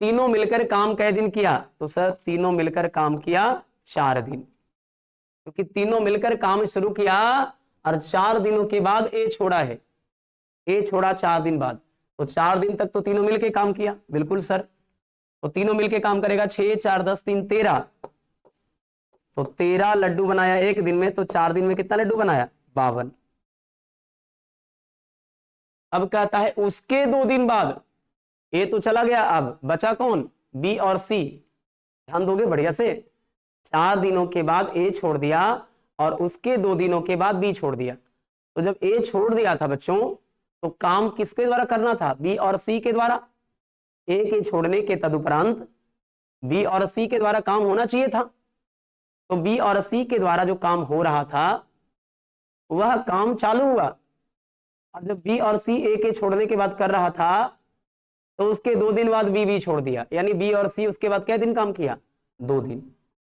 तीनों मिलकर काम कै दिन किया? तो सर तीनों मिलकर काम किया 4 दिन, क्योंकि तीनों मिलकर काम शुरू किया और 4 दिनों के बाद ए छोड़ा है। ए छोड़ा 4 दिन बाद, तो 4 दिन तक तो तीनों मिलकर काम किया। बिल्कुल सर, तो तीनों मिलकर काम करेगा। 6, 4, 10, 3, 13। तो 13 लड्डू बनाया एक दिन में, तो 4 दिन में कितना लड्डू बनाया? 52। अब कहता है उसके 2 दिन बाद ए तो चला गया, अब बचा कौन? बी और सी। ध्यान दोगे बढ़िया से। 4 दिनों के बाद ए छोड़ दिया और उसके 2 दिनों के बाद बी छोड़ दिया। तो जब ए छोड़ दिया था बच्चों, तो काम किसके द्वारा करना था? बी और सी के द्वारा। ए के छोड़ने के तदुपरांत बी और सी के द्वारा काम होना चाहिए था। तो बी और सी के द्वारा जो काम हो रहा था वह काम चालू हुआ। और जब बी और सी ए के छोड़ने के बाद कर रहा था, तो उसके 2 दिन बाद बी भी छोड़ दिया, यानी बी और सी उसके बाद क्या दिन काम किया? 2 दिन।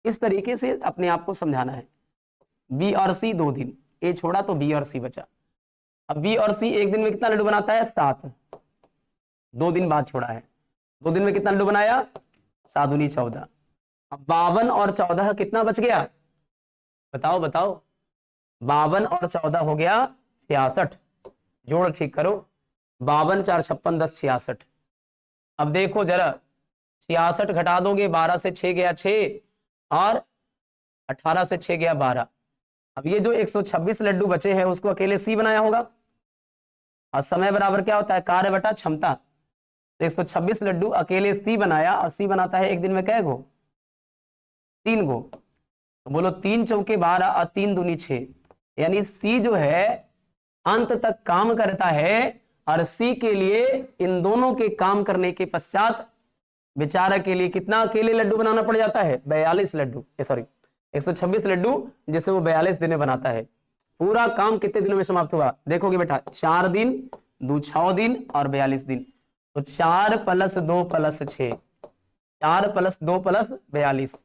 इस तरीके से अपने आप को समझाना है। बी और सी 2 दिन, ए छोड़ा तो बी और सी बचा। अब बी और सी एक दिन में कितना लड्डू बनाता है? 7। 2 दिन बाद छोड़ा है। 2 दिन में कितना लड्डू बनाया? 7 दूनी 14। अब 52 और 14 कितना बच गया? बताओ बताओ। 52 और 14 हो गया 66। जोड़ ठीक करो। 52, 4, 56, 10, 66। अब देखो जरा, 66 घटा दोगे, 12 से 6 गया 6 और 18 से 6 गया 12। अब ये जो 126 लड्डू बचे हैं उसको अकेले सी बनाया होगा। और समय बराबर क्या होता है? कार्य बटा क्षमता। तो 126 लड्डू अकेले सी बनाया, और सी बनाता है एक दिन में कै गो? 3 गो। तो बोलो 3 चौके 12 और 3 दूनी 6, यानी सी जो है अंत तक काम करता है। और सी के लिए इन दोनों के काम करने के पश्चात बेचारा के लिए कितना अकेले लड्डू बनाना पड़ जाता है? 42 लड्डू, सॉरी 126 लड्डू, जिसे वो 42 दिन में बनाता है। पूरा काम कितने दिनों में समाप्त हुआ? देखोगे बेटा, 4 दिन, 2 6 दिन और 42 दिन। तो 4 + 2 + 6, 4 + 2 + 42।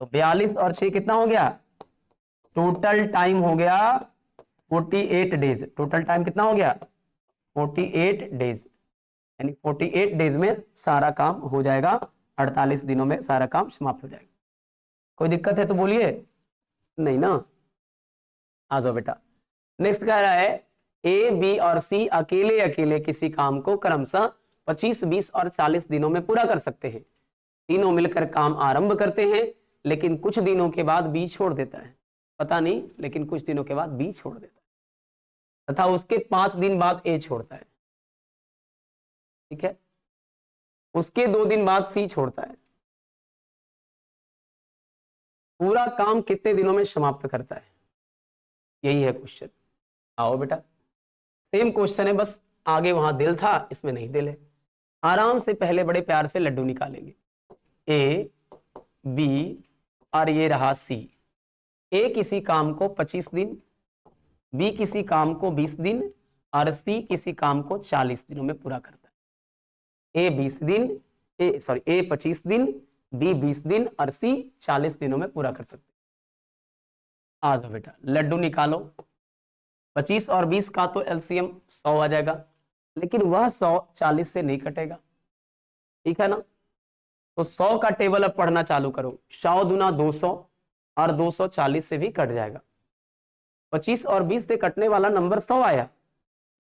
तो 42 और 6 कितना हो गया? टोटल टाइम हो गया 48 डेज। टोटल टाइम कितना हो गया? 48 डेज। यानी 48 डेज में सारा काम हो जाएगा। 48 दिनों में सारा काम समाप्त हो जाएगा। कोई दिक्कत है तो बोलिए, नहीं ना? आ जाओ बेटा। नेक्स्ट कह रहा है ए, बी और सी अकेले अकेले किसी काम को क्रमशः 25, 20 और 40 दिनों में पूरा कर सकते हैं। तीनों मिलकर काम आरंभ करते हैं, लेकिन कुछ दिनों के बाद बी छोड़ देता है। पता नहीं, लेकिन कुछ दिनों के बाद बी छोड़ देता है, तथा उसके 5 दिन बाद ए छोड़ता है। ठीक है, उसके 2 दिन बाद सी छोड़ता है। पूरा काम कितने दिनों में समाप्त करता है? यही है क्वेश्चन। आओ बेटा, सेम क्वेश्चन है, बस आगे वहां दिल था, इसमें नहीं दिल है। आराम से पहले बड़े प्यार से लड्डू निकालेंगे। ए, बी और ये रहा सी। ए किसी काम को 25 दिन, बी किसी काम को 20 दिन और सी किसी काम को 40 दिनों में पूरा करता है। ए 20 दिन, ए 25 दिन, बी 20 दिन और सी 40 दिनों में पूरा कर सकते हैं। आ जाओ बेटा, लड्डू निकालो। 25 और 20 का तो एलसीएम 100 आ जाएगा, लेकिन वह 100 40 से नहीं कटेगा, ठीक है ना। तो 100 का टेबल अब पढ़ना चालू करो। 100 दूना 200 और 200 40 से भी कट जाएगा। 25 और 20 से कटने वाला नंबर 100 आया,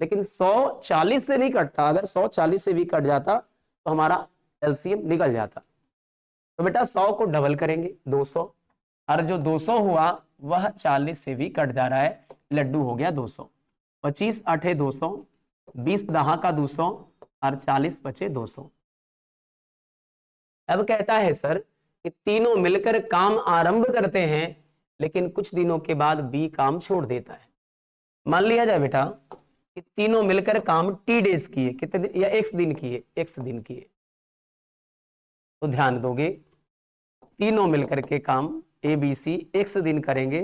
लेकिन 100 40 से नहीं कटता। अगर 100 40 से भी कट जाता तो हमारा एलसीएम निकल जाता। तो बेटा 100 को डबल करेंगे 200, और जो 200 हुआ वह 40 से भी कट जा रहा है, लड्डू हो गया 200। 25 8 200, 20 10 का 200 और 40 बचे 200। अब कहता है सर कि तीनों मिलकर काम आरंभ करते हैं, लेकिन कुछ दिनों के बाद बी काम छोड़ देता है। मान लिया जाए बेटा कि तीनों मिलकर काम टी डेज किए, कितने दिन या एक्स दिन किए, एक्स दिन किए। तो ध्यान दोगे, तीनों मिलकर के काम ए बी सी एक्स दिन करेंगे।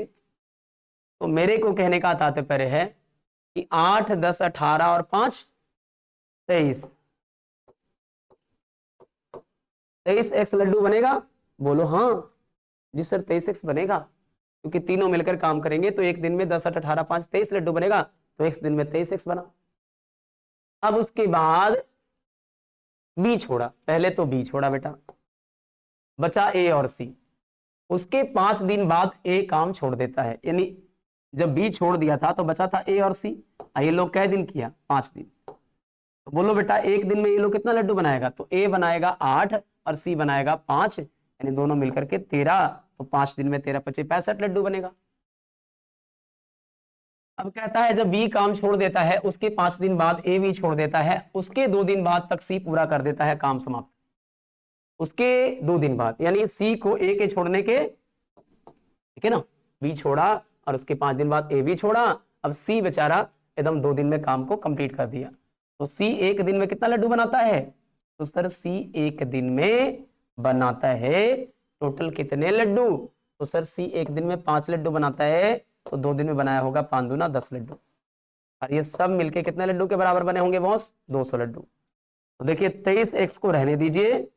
तो मेरे को कहने का तात्पर्य है कि 8 10 18 और 5 23, 23 एक्स लड्डू बनेगा। बोलो हाँ जी सर 23 एक्स बनेगा, क्योंकि तीनों मिलकर काम करेंगे। तो एक दिन में 10 8 18 5 23 लड्डू बनेगा, तो एक दिन में 23 एक्स बना। अब उसके बाद बी छोड़ा, पहले तो बी छोड़ा बेटा, बचा ए और सी। उसके 5 दिन बाद ए काम छोड़ देता है, यानी जब बी छोड़ दिया था तो बचा था ए और सी। ये लोग कै दिन किया, 5 दिन। तो बोलो बेटा एक दिन में ये लोग कितना लड्डू बनाएगा? तो ए बनाएगा 8 और सी बनाएगा 5, यानी दोनों मिलकर के 13। तो 5 दिन में 13 25 65 लड्डू बनेगा। अब कहता है जब बी काम छोड़ देता है, उसके 5 दिन बाद ए भी छोड़ देता है, उसके 2 दिन बाद तक सी पूरा कर देता है काम समाप्त। उसके 2 दिन बाद, यानी सी को ए के छोड़ने के, ठीक है ना, बी छोड़ा और उसके 5 दिन बाद ए भी छोड़ा। अब सी बेचारा एकदम 2 दिन में काम को कंप्लीट कर दिया। तो सी एक दिन में कितना लड्डू बनाता है? तो सर सी एक दिन में बनाता है टोटल कितने लड्डू? तो सर सी एक दिन में 5 लड्डू बनाता है, तो 2 दिन में बनाया होगा 5 दूना 10 लड्डू। और ये सब मिलके कितने लड्डू के बराबर बने होंगे बॉस? 200 लड्डू। तो देखिए 23 एक्स को रहने दीजिए,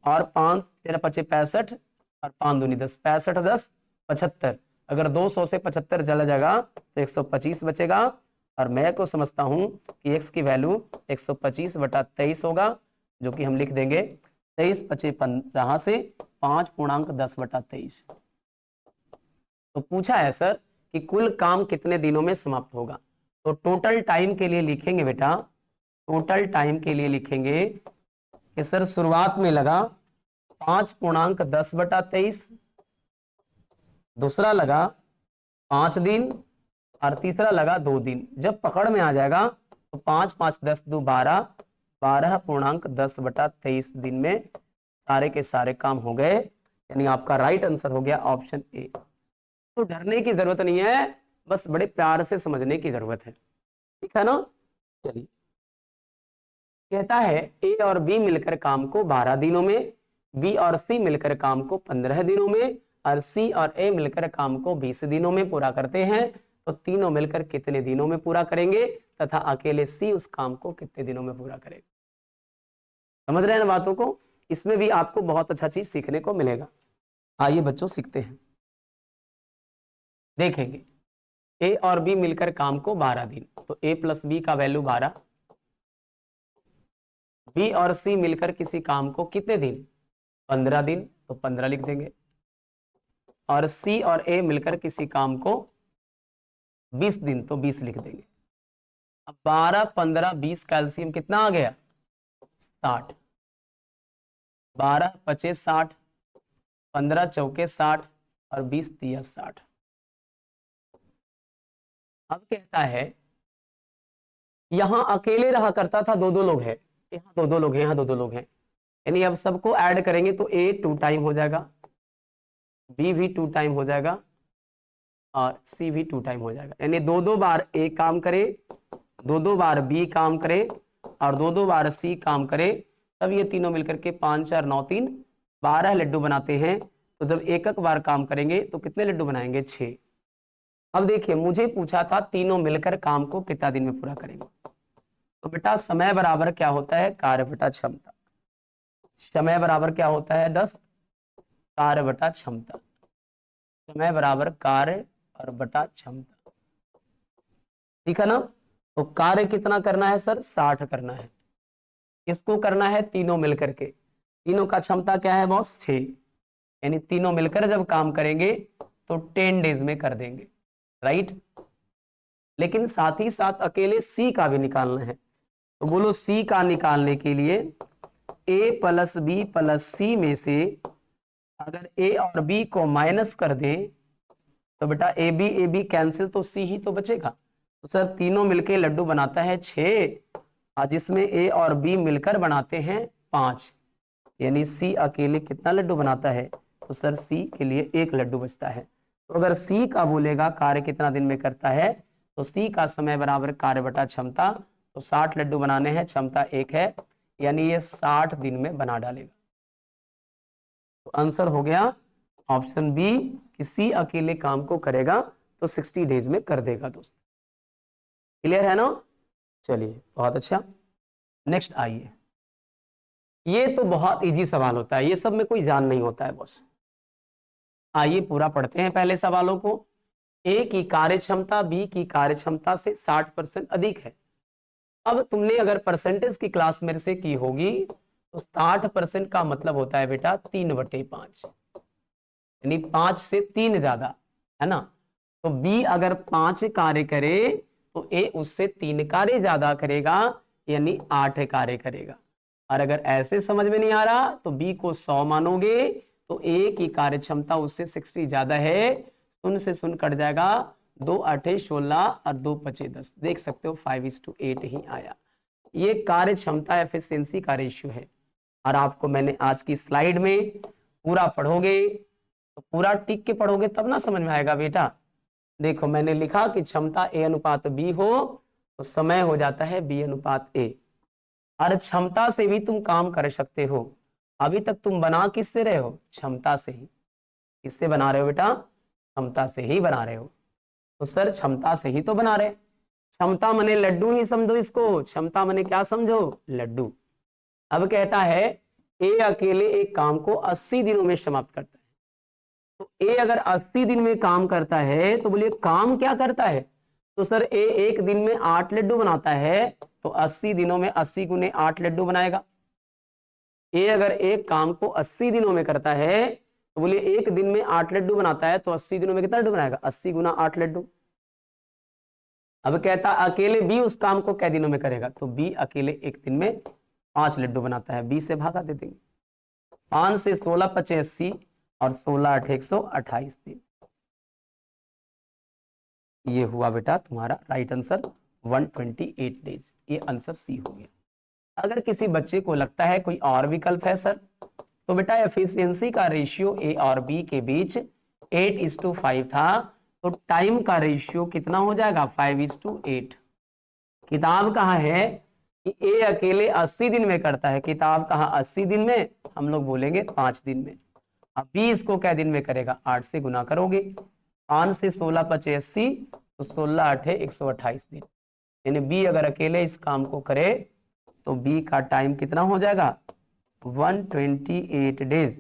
और 5 13 25 65 और 5 दूनी 10, 65 10 75। अगर 200 से 75 चला जाएगा तो 125 बचेगा। और मैं को समझता हूं कि x की वैल्यू 125 बटा 23 होगा, जो कि हम लिख देंगे 23 25 15 से 5.10 बटा 23। तो पूछा है सर कि कुल काम कितने दिनों में समाप्त होगा। तो टोटल टाइम के लिए लिखेंगे बेटा, टोटल टाइम के लिए लिखेंगे कि सर शुरुआत में लगा 5.10 बटा 23, दूसरा लगा 5 दिन, और तीसरा लगा 2 दिन। जब पकड़ में आ जाएगा तो 5 5 10 2 12, 12.10 बटा 23 दिन में सारे के सारे काम हो गए, यानी आपका राइट आंसर हो गया ऑप्शन ए। तो डरने की जरूरत नहीं है, बस बड़े प्यार से समझने की जरूरत है, ठीक है ना। चलिए, कहता है ए और बी मिलकर काम को 12 दिनों में, बी और सी मिलकर काम को 15 दिनों में, और सी और ए मिलकर काम को 20 दिनों में पूरा करते हैं। तो तीनों मिलकर कितने दिनों में पूरा करेंगे, तथा अकेले सी उस काम को कितने दिनों में पूरा करेगा? समझ रहे हैं ना बातों को? इसमें भी आपको बहुत अच्छा चीज सीखने को मिलेगा। आइए बच्चों सीखते हैं। देखेंगे ए और बी मिलकर काम को 12 दिन, तो ए प्लस बी का वैल्यू 12। बी और सी मिलकर किसी काम को कितने दिन? 15 दिन, तो 15 लिख देंगे। और सी और ए मिलकर किसी काम को 20 दिन, तो 20 लिख देंगे। अब 12 15 20 कैल्शियम कितना आ गया? 60। 12 25 60, 15 चौके 60 और 20 तिया 60। अब कहता है यहां अकेले रहा करता था, 2 2 लोग हैं, यहाँ 2 2 लोग हैं, यहाँ 2 2 लोग हैं, यानी अब सबको ऐड करेंगे तो ए 2 टाइम हो जाएगा, बी भी 2 टाइम हो जाएगा, और सी भी 2 टाइम हो जाएगा। यानी 2 2 बार ए काम करे, 2 2 बार बी काम करे, और 2 2 बार सी काम करे। तब ये तीनों मिलकर के 5 4 9 3 12 लड्डू बनाते हैं। तो जब एक एक बार काम करेंगे तो कितने लड्डू बनाएंगे? 6। अब देखिए मुझे पूछा था तीनों मिलकर काम को कितना दिन में पूरा करेंगे। तो बेटा समय बराबर क्या होता है? कार्य बटा क्षमता। समय बराबर क्या होता है? 10, कार्य बटा क्षमता। समय बराबर कार्य और बटा क्षमता। ठीक है ना। तो कार्य कितना करना है सर, 60 करना है। इसको करना है तीनों मिलकर के, तीनों का क्षमता क्या है बॉस, 6, यानी तीनों मिलकर जब काम करेंगे तो 10 डेज में कर देंगे, राइट। लेकिन साथ ही साथ अकेले सी का भी निकालना है। तो बोलो सी का निकालने के लिए ए प्लस बी प्लस सी में से अगर ए और बी को माइनस कर दें तो बेटा ए बी कैंसिल, तो सी ही तो बचेगा। तो सर तीनों मिलके लड्डू बनाता है 6, और जिसमें ए और बी मिलकर बनाते हैं 5, यानी सी अकेले कितना लड्डू बनाता है, तो सर सी के लिए 1 लड्डू बचता है। तो अगर सी का बोलेगा कार्य कितना दिन में करता है, तो सी का समय बराबर कार्य बटा क्षमता, तो 60 लड्डू बनाने हैं, क्षमता 1 है, यानी ये 60 दिन में बना डालेगा। तो आंसर हो गया ऑप्शन बी कि सी अकेले काम को करेगा तो 60 डेज में कर देगा। दोस्त क्लियर है ना। चलिए बहुत अच्छा, नेक्स्ट आइए। ये तो बहुत इजी सवाल होता है, ये सब में कोई जान नहीं होता है बॉस। आइए पूरा पढ़ते हैं पहले सवालों को। ए की कार्य क्षमता बी की कार्य क्षमता से 60% अधिक है। अब तुमने अगर परसेंटेज की क्लास मेरे से की होगी तो 60% का मतलब होता है बेटा 3/5, यानी 5 से 3 ज्यादा, है ना। तो बी अगर 5 कार्य करे तो ए उससे 3 कार्य ज्यादा करेगा, यानी 8 कार्य करेगा। और अगर ऐसे समझ में नहीं आ रहा तो बी को 100 मानोगे तो ए की कार्य क्षमता उससे 60 ज्यादा है, सुन से सुन कट जाएगा, 2 8 16 और 2 5 10, देख सकते हो 5:8 ही आया। ये कार्य क्षमता एफिशिएंसी का रेशियो है। और आपको मैंने आज की स्लाइड में पूरा पढ़ोगे तो पूरा टिक के पढ़ोगे तब ना समझ में आएगा बेटा। देखो मैंने लिखा कि क्षमता ए अनुपात बी हो तो समय हो जाता है बी अनुपात ए। और क्षमता से भी तुम काम कर सकते हो। अभी तक तुम बना किससे रहे हो, क्षमता से ही। किससे बना रहे हो बेटा, क्षमता से ही बना रहे हो। तो सर क्षमता से ही तो बना रहे, क्षमता मने लड्डू ही समझो इसको, क्षमता मने क्या समझो, लड्डू। अब कहता है ए अकेले एक काम को 80 दिनों में समाप्त करता है। तो ए अगर 80 दिन में काम करता है तो बोलिए काम क्या करता है, तो सर ए एक दिन में 8 लड्डू बनाता है, तो 80 दिनों में 80 गुने 8 लड्डू बनाएगा। ए अगर एक काम को 80 दिनों में करता है तो बोलिए एक दिन में 8 लड्डू बनाता है, तो 80 दिनों में कितना लड्डू बनाएगा, 80 गुना 8 लड्डू। अब कहता अकेले बी उस काम को कै दिनों में करेगा, तो बी अकेले एक दिन में 5 लड्डू बनाता है, 20 से भागा दे देंगे। 5 से 16 5 80 और 16 8 128 दिन। ये हुआ बेटा तुम्हारा राइट आंसर 128 डेज। ये आंसर सी हो गया। अगर किसी बच्चे को लगता है कोई और विकल्प है सर, तो बेटा एफिशिएंसी का रेशियो ए और बी के बीच 8:5 था, तो टाइम का रेशियो कितना हो जाएगा, 5:8। किताब कहाँ है कि ए अकेले 80 दिन में करता है, किताब कहाँ 80 दिन में, हम लोग बोलेंगे 5 दिन में। अब बी इसको क्या दिन में करेगा, 8 से गुना करोगे, 5 से 16 5 80, तो 16 8 128 दिन। यानी बी अगर अकेले इस काम को करे तो बी का टाइम कितना हो जाएगा, 128 डेज।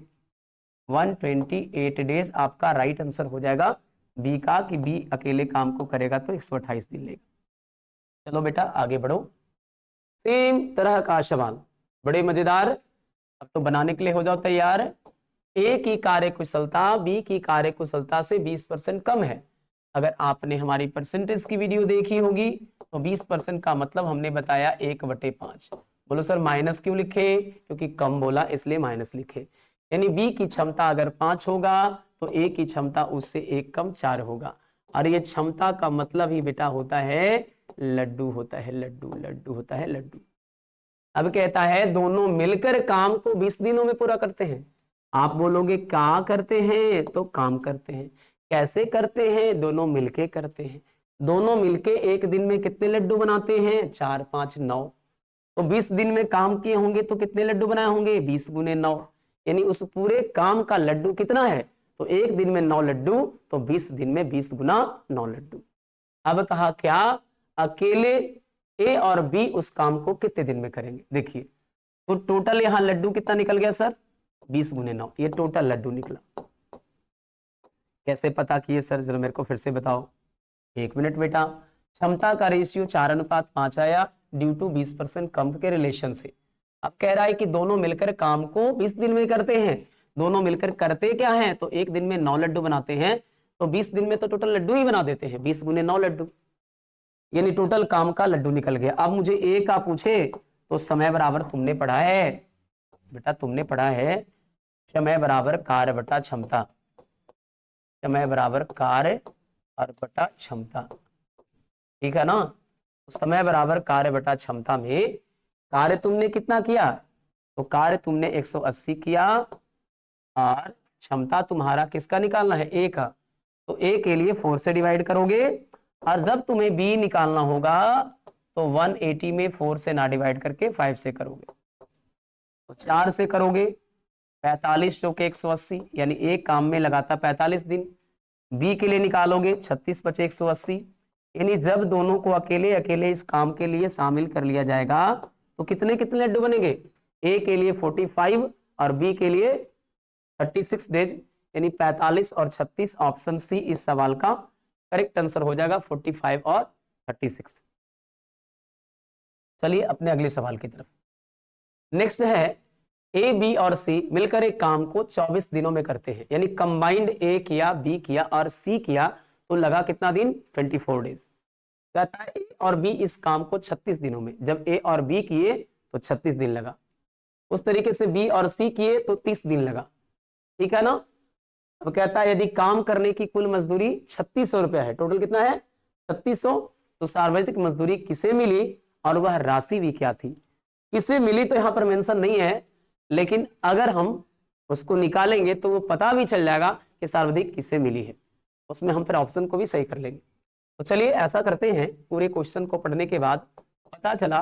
128 डेज आपका राइट आंसर हो जाएगा बी का, कि बी अकेले काम को करेगा तो 128 दिन लेगा। चलो बेटा आगे बढ़ो। सेम तरह का सवाल, बड़े मजेदार। अब तो बनाने के लिए हो जाओ तैयार। ए की कार्य कुशलता बी की कार्य कुशलता से 20% कम है। अगर आपने हमारी परसेंटेज की वीडियो देखी होगी तो 20% का मतलब हमने बताया 1/5। बोलो सर माइनस क्यों लिखे, क्योंकि कम बोला इसलिए माइनस लिखे। यानी बी की क्षमता अगर 5 होगा तो ए की क्षमता उससे 1 कम 4 होगा। और ये क्षमता का मतलब ही बेटा होता है लड्डू, होता है लड्डू, लड्डू होता है लड्डू। अब कहता है दोनों मिलकर काम को 20 दिनों में पूरा करते हैं। आप बोलोगे क्या करते हैं, तो काम करते हैं। कैसे करते हैं, दोनों मिलके करते हैं। दोनों मिलके एक दिन में कितने लड्डू बनाते हैं, 4 5 9। तो 20 दिन में काम किए होंगे तो कितने लड्डू बनाए होंगे, 20 गुने 9। यानी उस पूरे काम का लड्डू कितना है, तो एक दिन में 9 लड्डू, तो 20 दिन में 20 गुना 9 लड्डू। अब कहा क्या, अकेले ए और बी उस काम को कितने दिन में करेंगे। देखिए तो टोटल यहां लड्डू कितना निकल गया सर, 20 गुने 9, ये टोटल लड्डू निकला। कैसे पता किए सर, जरा मेरे को फिर से बताओ। 1 मिनट बेटा। क्षमता का रेशियो 4:5 आया ड्यू टू 20% कम के रिलेशन से। अब कह रहा है कि दोनों मिलकर काम को 20 दिन में करते हैं। दोनों मिलकर करते क्या हैं, तो एक दिन में 9 लड्डू बनाते हैं, तो 20 दिन में तो टोटल लड्डू ही बना देते हैं, 20 गुने 9 लड्डू, यानी टोटल काम का लड्डू निकल गया। अब मुझे ए का पूछे तो समय बराबर तुमने पढ़ा है बेटा, तुमने पढ़ा है समय बराबर कार्य बटा क्षमता, समय बराबर कार्य और बटा क्षमता, ठीक है ना। समय बराबर कार्य बटा क्षमता में कार्य तुमने कितना किया, तो कार्य तुमने 180 किया और क्षमता तुम्हारा किसका निकालना है, ए का, तो ए के लिए 4 से डिवाइड करोगे और जब तुम्हें बी निकालना होगा तो 180 में 4 से ना डिवाइड करके 5 से करोगे, तो 4 से करोगे 45 जो के 180, यानी एक काम में लगाता 45 दिन। बी के लिए निकालोगे 36 बचे 180, यानी जब दोनों को अकेले अकेले इस काम के लिए शामिल कर लिया जाएगा तो कितने कितने लड्डू बनेंगे, ए के लिए 45 और बी के लिए 36 डेज, यानी 45 और 36। ऑप्शन सी इस सवाल का करेक्ट आंसर हो जाएगा, 45 और 36। चलिए अपने अगले सवाल की तरफ। नेक्स्ट है ए बी और सी मिलकर एक काम को 24 दिनों में करते हैं, यानी कंबाइंड ए किया, बी किया और सी किया तो लगा कितना दिन, 24 डेज। कहता है ए और बी इस काम को 36 दिनों में, जब ए और बी किए तो 36 दिन लगा, उस तरीके से बी और सी किए तो 30 दिन लगा, ठीक है ना। अब कहता है यदि काम करने की कुल मजदूरी 3600 रुपया है, टोटल कितना है 3600, तो सार्वजनिक मजदूरी किसे मिली और वह राशि भी क्या थी। किसे मिली तो यहां पर मेंशन नहीं है, लेकिन अगर हम उसको निकालेंगे तो वो पता भी चल जाएगा कि सार्वजनिक किसे मिली है, उसमें हम फिर ऑप्शन को भी सही कर लेंगे। तो चलिए ऐसा करते हैं, पूरे क्वेश्चन को पढ़ने के बाद पता चला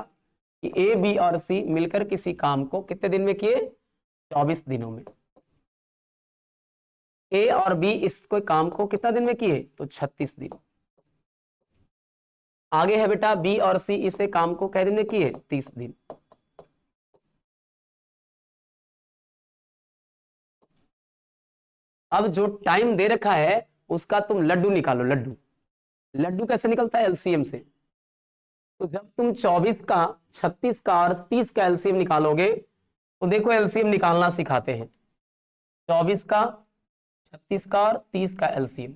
कि ए बी और सी मिलकर किसी काम को कितने दिन में किए, 24 दिनों में। ए और बी इसको काम को कितना दिन में किए, तो 36 दिन। आगे है बेटा बी और सी इसे काम को कितने दिन में किए, 30 दिन। अब जो टाइम दे रखा है उसका तुम लड्डू निकालो। लड्डू लड्डू कैसे निकलता है, एलसीएम से। तो जब तुम 24 का, 36 का और 30 का एलसीएम निकालोगे तो देखो एलसीएम निकालना सिखाते हैं। 24 का, 36 का और 30 का एलसीएम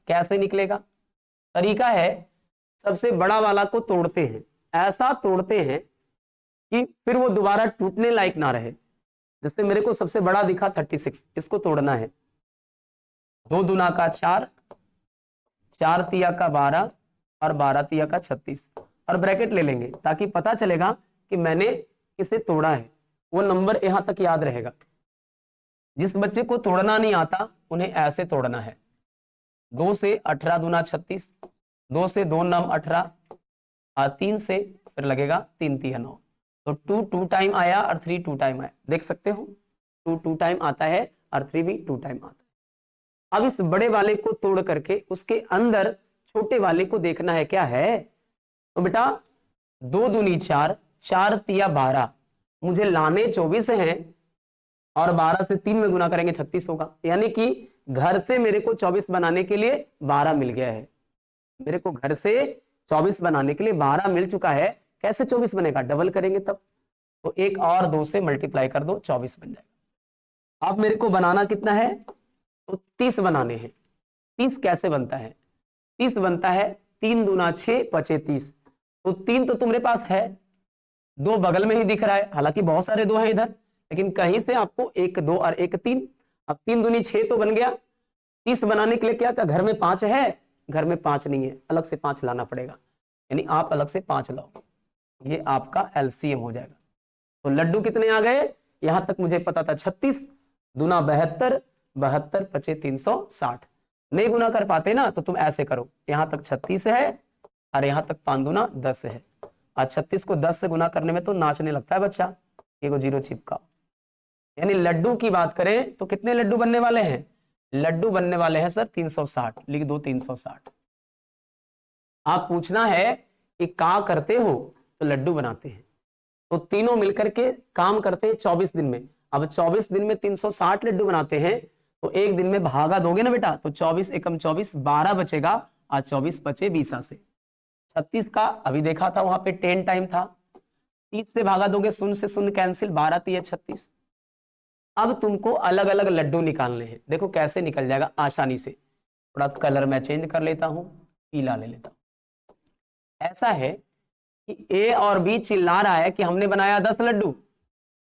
कैसे निकलेगा, तरीका है सबसे बड़ा वाला को तोड़ते हैं, ऐसा तोड़ते हैं कि फिर वो दोबारा टूटने लायक ना रहे। जैसे मेरे को सबसे बड़ा दिखा 36, इसको तोड़ना है। 2 दूना का 4, 4 तिया का 12 और 12 तिया का 36 और ब्रैकेट ले लेंगे ताकि पता चलेगा कि मैंने इसे तोड़ा है, वो नंबर यहां तक याद रहेगा। जिस बच्चे को तोड़ना नहीं आता उन्हें ऐसे तोड़ना है। 2 से 18 दूना 36, 2 से 2 9 18 और 3 से फिर लगेगा 3 तिया 9, तो 2 2 टाइम आया और 3 2 टाइम आया, देख सकते हो 2 2 टाइम आता है और 3 भी 2 टाइम आता है। अब इस बड़े वाले को तोड़ करके उसके अंदर छोटे वाले को देखना है क्या है। तो बेटा 2 दूनी 4, 4 तिया 12, मुझे लाने 24 हैं और 12 से 3 में गुना करेंगे 36 होगा, यानी कि घर से मेरे को 24 बनाने के लिए 12 मिल गया है। मेरे को घर से 24 बनाने के लिए 12 मिल चुका है। कैसे 24 बनेगा, डबल करेंगे तब, तो 1 और 2 से मल्टीप्लाई कर दो, 24 बन जाएगा। अब मेरे को बनाना कितना है, तो 30 बनाने हैं। 30 कैसे बनता है, 30 बनता है 3 दूना 6 बचे 30, तो 3 तो तुम्हारे पास है, 2 बगल में ही दिख रहा है, हालांकि बहुत सारे 2 हैं इधर, लेकिन कहीं से आपको 1 2 और 1 3। अब 3 दूनी 6 तो बन गया। 30 बनाने के लिए क्या घर में 5 है, घर में 5 नहीं है, अलग से 5 लाना पड़ेगा, यानी आप अलग से 5 लाओगे, ये आपका एलसीएम हो जाएगा। तो लड्डू कितने आ गए, यहां तक मुझे पता था 36 दूना 72, 72 पचे 360। नहीं गुना कर पाते ना तो तुम ऐसे करो, यहां तक 36 है और यहां तक 5 दूना 10 है, और 36 को 10 से गुना करने में तो नाचने लगता है बच्चा, ये को 0 चिपका। यानी लड्डू की बात करें तो कितने लड्डू बनने वाले हैं, लड्डू बनने वाले हैं सर 360, लिख दो 360। आप पूछना है कि क्या करते हो, तो लड्डू बनाते हैं। तो तीनों मिलकर के काम करते हैं 24 दिन में। अब 24 दिन में 360 लड्डू बनाते हैं, तो एक दिन में भागा दोगे ना बेटा, तो 24 एकम 24 12 बचेगा और 24 बचे 20 से 36 का अभी देखा था, वहां पे 10 टाइम था। 30 से भागा दोगे, शून्य से शून्य कैंसिल, 12 3 36। अब तुमको अलग अलग लड्डू निकालने हैं। देखो कैसे निकल जाएगा आसानी से। थोड़ा कलर मैं चेंज कर लेता हूं, पीला ले लेता हूं। ऐसा है कि ए और बी चिल्ला रहा है कि हमने बनाया 10 लड्डू,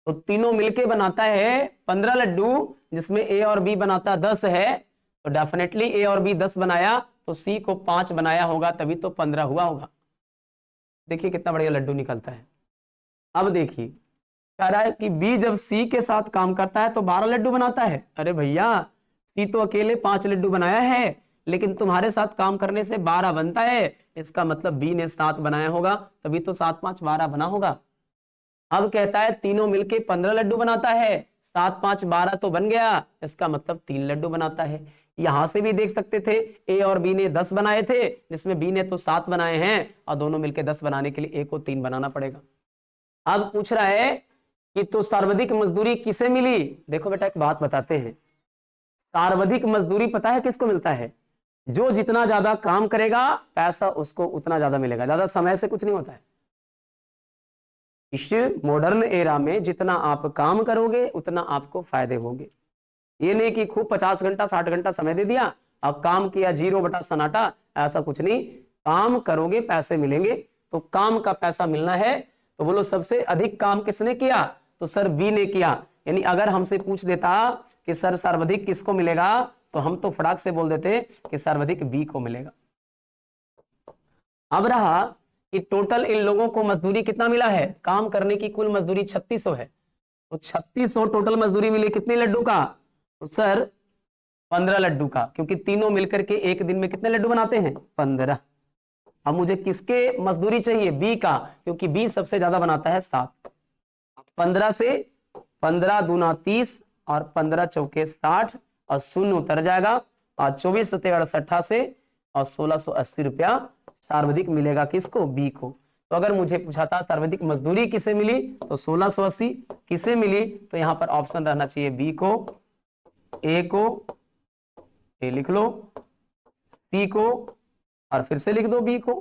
तो तीनों मिलके बनाता है 15 लड्डू, जिसमें ए और बी बनाता 10 है। तो डेफिनेटली ए और बी 10 बनाया, तो सी को 5 बनाया होगा, तभी तो 15 हुआ होगा। देखिए कितना बढ़िया लड्डू निकलता है। अब देखिए कह रहा है कि बी जब सी के साथ काम करता है तो 12 लड्डू बनाता है। अरे भैया, सी तो अकेले 5 लड्डू बनाया है, लेकिन तुम्हारे साथ काम करने से 12 बनता है। इसका मतलब बी ने 7 बनाया होगा, तभी तो 7 5 12 बना होगा। अब कहता है तीनों मिलके 15 लड्डू बनाता है, 7 5 12 तो बन गया, इसका मतलब 3 लड्डू बनाता है। यहां से भी देख सकते थे ए और बी ने 10 बनाए थे, जिसमें बी ने तो 7 बनाए हैं, और दोनों मिलके 10 बनाने के लिए ए को 3 बनाना पड़ेगा। अब पूछ रहा है कि तो सर्वाधिक मजदूरी किसे मिली। देखो बेटा एक बात बताते हैं, सर्वाधिक मजदूरी पता है किसको मिलता है? जो जितना ज्यादा काम करेगा पैसा उसको उतना ज्यादा मिलेगा। ज्यादा समय से कुछ नहीं होता है। इस मॉडर्न एरा में जितना आप काम करोगे उतना आपको फायदे होंगे। ये नहीं कि खूब 50 घंटा 60 घंटा समय दे दिया, अब काम किया 0 बटा सन्नाटा, ऐसा कुछ नहीं। काम करोगे पैसे मिलेंगे। तो काम का पैसा मिलना है, तो बोलो सबसे अधिक काम किसने किया? तो सर बी ने किया। यानी अगर हमसे पूछ देता कि सर सर्वाधिक किसको मिलेगा, तो हम तो फटाक से बोल देते कि सर्वाधिक बी को मिलेगा। अब रहा कि टोटल इन लोगों को मजदूरी कितना मिला है। काम करने की कुल मजदूरी 3600 है, तो 3600 टोटल मजदूरी मिली कितने लड्डू का? तो सर 15 लड्डू का, क्योंकि तीनों मिलकर के एक दिन में कितने लड्डू बनाते हैं? 15। अब मुझे किसके मजदूरी चाहिए? बी का, क्योंकि बी सबसे ज्यादा बनाता है 7। 15 से 15 दूना 30 और 15 चौके 60 और शून्य उतर जाएगा, और 24 सत्ते 68 से और 1680 रुपया सर्वाधिक मिलेगा किसको? बी को। तो अगर मुझे पूछा था सर्वाधिक मजदूरी किसे मिली, तो 1680 किसे मिली, तो यहां पर ऑप्शन रहना चाहिए बी को, ए को, ए लिख लो, सी को, और फिर से लिख दो बी को।